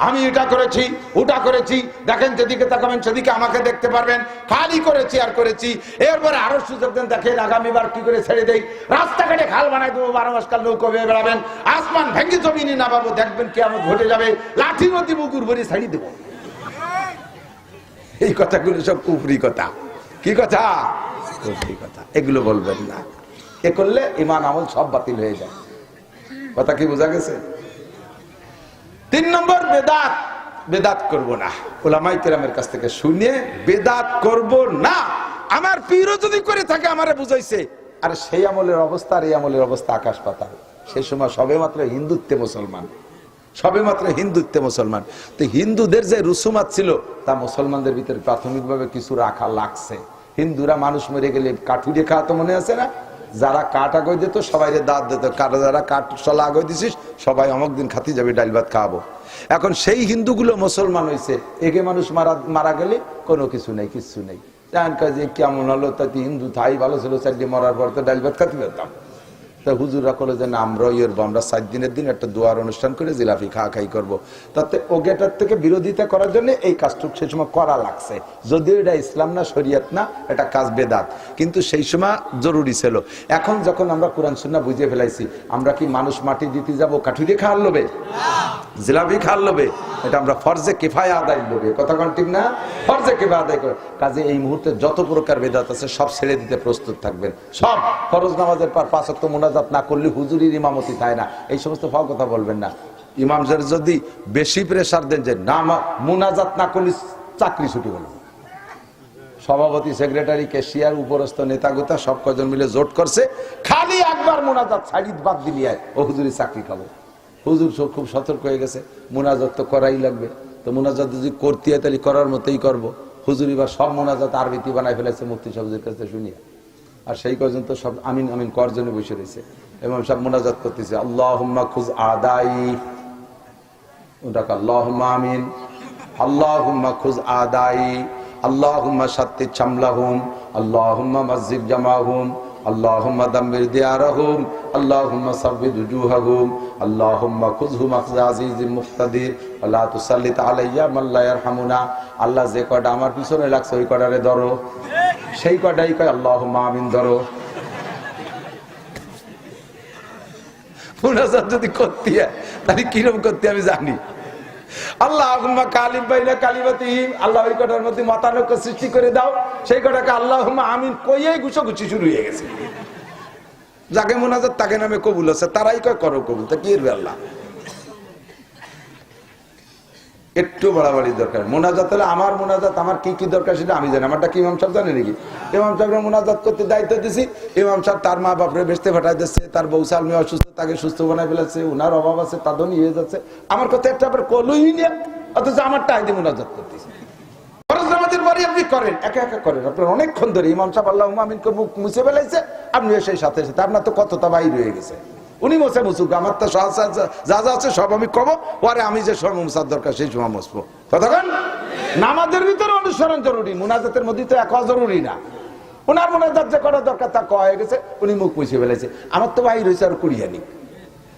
আমি এটা করেছি, ওটা করেছি, দেখেন যেদিকে তাকাবেন সেদিকে আমাকে দেখতে পারবেন, খালি করেছি আর করেছি। এরপরে আরো সুযোগ দেন, দেখেন আগামীবার কি করে ছেড়ে দেই। রাস্তাঘাটে খাল বানাই দেবো, 12 মাস কাল নৌকো বেয়ে বেড়াবেন, আসমান ভেঙে জমিনে নামাবো, দেখবেন কিয়ামত ঘটে যাবে, লাঠি নদী বুকুর ভরে ছাড়িয়ে দেবো। এই কথাগুলো সব কুফরি কথা। কি কথা? কুফরি কথা। এগুলো বলবেন না। এ করলে ঈমান আমল সব বাতিল হয়ে যায়। কথা কি বোঝা গেছে? 3 নম্বর বেদাত। বেদাত করব না। উলামায়ে কেরামের কাছ থেকে শুনে বেদাত করব না। আমার পীরও যদি করে থাকে আমারে বুঝাইছে। আর সেই আমলের অবস্থা আর এই আমলের অবস্থা আকাশ পাতাল। সেই সময় সবেমাত্র হিন্দুত্বে মুসলমান, সবেমাত্র হিন্দুত্বে মুসলমান। তো হিন্দুদের যে রুসুমাত ছিল তা মুসলমানদের ভিতরে প্রাথমিকভাবে কিছু রাখা লাগছে। হিন্দুরা মানুষ মরে গেলে কাঠুরে খাওয়া তো মনে আছে না? যারা কাঠ আগে দিত সবাই দাঁত দিত, যারা কাঠ চলা আগে দিছিস সবাই অমুক দিন খাতি যাবে, ডাল ভাত খাওয়াবো। এখন সেই হিন্দুগুলো মুসলমান হয়েছে, একে মানুষ মারা গেলে কোনো কিছু নেই, কিচ্ছু নেই। কেমন হলো? তা হিন্দু থাই ভালো ছিল, 4 দিন মরার পর তো ডাল ভাত খাতে পেতাম। তা হুজুরা করলো যে না, আমরা 7 দিনের দিন একটা দোয়ার অনুষ্ঠান করে জিলাপি খাই করবো। তাতে ওগেটার থেকে বিরোধিতা করার জন্য এই কাজটুক সেই সময় করা লাগছে। যদিও এটা ইসলাম না, শরিয়ত না, এটা কাজ বেদাত, কিন্তু সেই সময় জরুরি ছিল। এখন যখন আমরা কোরআন সুন্নাহ বুঝে ফেলাইছি, আমরা কি মানুষ মাটি দিতে যাবো কাঠুরি খাওয়ার লোভে, জিলাপি খাওয়ার লোভে? এটা আমরা ফরজে কিফায়া আদায় লোভে। কথা কোন ঠিক না? ফরজে কিফায়া আদায় করে। কাজে এই মুহূর্তে যত প্রকার বেদাত আছে সব ছেড়ে দিতে প্রস্তুত থাকবেন। সব ফরজ নামাজের পর 5 ওয়াক্ত মুনাজাত না করলে হুজুরির ইমামতি থাকে না, এই সমস্ত ফাও কথা বলবেন না। ইমামদের যদি বেশি প্রেসার দেন যে না মুনাজাত না করলে চাকরি ছুটি হলো, সভাপতি, সেক্রেটারি, ক্যাশিয়ার, উপরস্থ নেতাগোতা সব কজন মিলে জোট করছে, খালি একবার মুনাজাত ছাড়িয়ে বাদ দিলিয়ে ও হুজুরি চাকরি খাবো। হুজুর খুব সতর্ক হয়ে গেছে, মুনাজাত তো করাই লাগবে। তো মুনাজাত যদি করতে হয় তাহলে করার মতোই করবো। হুজুরি বা সব মুনাজাত আরবিতে বানাই ফেলেছে মুফতি সাহেবের কাছে শুনিয়া। আর সেই পর্যন্ত সব আমিন আমিন করার জন্য বসে রয়েছে এবং সব মুনাজাত করতেছে। আল্লাহুম্মা খুজ আদাই, ওটাকে আল্লাহুম্মা আমিন, আল্লাহুম্মা খুজ আদাই, আল্লাহুম্মা শাত্তিত শামলাহুম, আল্লাহুম্মা মসজিদ জামাহুম, আল্লাহুম্মা দাম্মির দিয়ারহুম, আল্লাহুম্মা সাব্বিদ উজুহাহুম, আল্লাহুম্মা খুযহুম আখযা আজিজিন মুক্তাদির, ওয়ালা তুসাল্লিত আলাইয়া মান লা ইয়ারহামুনা। আল্লাহ যে কয়টা আমার পিছনে লাগছে ওই কয়টারে ধরো, সেই কয়টাই কয় আল্লাহুম্মা আমিন ধরো। মুনাজাত যদি করতে হয় তাহলে কিরকম করতে আমি জানি। আল্লাহুম্মা কালিম বাইনা কালিমাতিহিম, আল্লাহ ওই কটার মধ্যে মতানৈক্য সৃষ্টি করে দাও, সেই কটাকে আল্লাহুম্মা আমিন কইয়েই ঘুষোঘুষি শুরু হয়ে গেছে। যাকে মুনাজাত তাকে নামে কবুল আছে, তারাই কয় করো কবুল। তা কি এর আল্লাহ একটু বাড়াবাড়ি দরকার। মোনাজাত হলে আমার মোনাজাত আমার কি কি দরকার সেটা আমি জানি। আমারটা কি ইমাম সাহেব জানে নাকি? ইমাম সাহেবের মোনাজাত করতে দায়িত্ব দিছি, ইমাম সাহেব তার মা বাপরে বেসতে ফাটাই দিচ্ছে, তার বউ সালমি অসুস্থ, তাকে সুস্থ বানাই ফেলেছে, উনার অভাব আছে, তা ধনী হয়ে যাচ্ছে। আমার কথা একটা আবার কলই না, অথচ আমারটা আইদি মুনাজাত করতেছে। ফরজ নামাজের পরে আপনি করেন, একা একা করেন, আপনার অনেকক্ষণ ধরে ইমাম সাহেব আল্লাহুম্মা আমিনকে মুখ মুছে ফেলাইছে, আপনি সেই সাথে সাথে আপনার তো কতটা বাইর হয়ে গেছে, উনি মোছে মুছুক, আমার তো যা যা আছে সব আমি কব, পরে আমি যে সময় মুছার দরকার সেই সময় মুছবো। ততক্ষণ নামাজের ভিতরে অনুসরণ জরুরি, মুনাজাতের মধ্যে তো একা জরুরি না। ওনার মুনাজাত যে করার দরকার তা কয়া গেছে, উনি মুখ মুছে ফেলেছে, আমার তো বাইর হয়েছে আর করিয়া নি,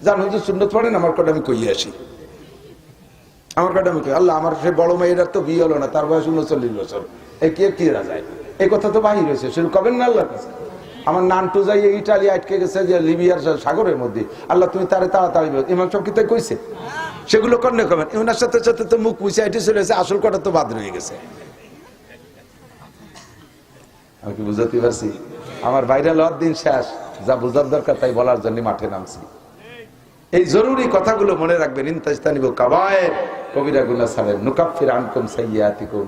জানো যে সুন্নত পড়েন, আমার কটা আমি কইয়ে আসি, আমার কটা আমি কই। আল্লাহ, আমার সে বড় মেয়েটার তো বিয়ে হলো না, তার বয়স 39 বছর, এই কে কি যায়, এই কথা তো বাহির হয়েছে, শুরু কবেন না আল্লাহর কাছে। আমার নানটু যাই ইটালি আটকে গেছে যে লিবিয়ার সাগরের মধ্যে, আল্লাহ তুমি তারে তাড়াতাড়ি, ইমাম সাহেব কি তাই কইছে, সেগুলো কন্যা কবেন, ওনার সাথে সাথে তো মুখ মুছে আইটে চলে গেছে, আসল কটা তো বাদ রয়ে গেছে। আমি কি বুঝতে পারছি? আমার ভাইরাল হওয়ার দিন শেষ, যা বুঝার দরকার তাই বলার জন্য মাঠে নামছি। এই জরুরি কথাগুলো মনে রাখবেন। ইনতাজতানিবু কাবায়ের, কবিরা গুনাহ ছাড়েন, নুকাফির আনকুম সাইয়্যাতিকুম,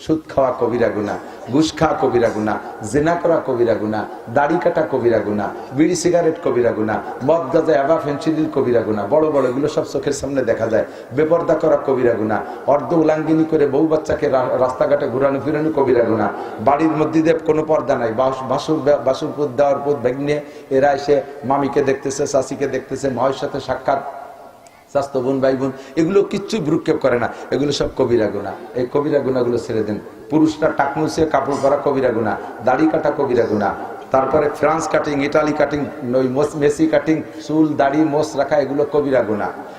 সুদ খাওয়া কবিরা গুনাহ, ঘুষ খাওয়া কবিরা গুনাহ, জিনা করা কবিরা গুনাহ, দাড়ি কাটা কবিরা গুনাহ, বিড়ি সিগারেট কবিরা গুনাহ, মদ গাঁজা এবা ফেন্সিডিল কবিরা গুনাহ, বড় বড় এগুলো সব চোখের সামনে দেখা যায়। বেপরদা করা কবিরা গুনাহ, অর্ধ উলাঙ্গিনী করে বউ বাচ্চাকে রাস্তাঘাটে ঘুরানো ফিরানো কবিরা গুনাহ, বাড়ির মধ্যে কোনো পর্দা নাই, বাসুর পুত দেওয়ার পুত ভেগ্নে এরা এসে মামিকে দেখতেছে, চাষিকে দেখতেছে, মায়ের সাথে সাক্ষাৎ, স্বাস্থ্য বোন ভাই বোন, এগুলো কিচ্ছুই ভ্রুক্ষেপ করে না, এগুলো সব কবিরা গুনাহ। এই কবিরা গুনাহগুলো ছেড়ে দেন। পুরুষরা টাকনুসে কাপড় পরা কবিরা গুনাহ, দাড়ি কাটা কবিরা গুনাহ, তারপরে France cutting, Italy cutting, Messi cutting, চুল দাড়ি মোছ রাখা, এগুলো কবিরা গুনাহ।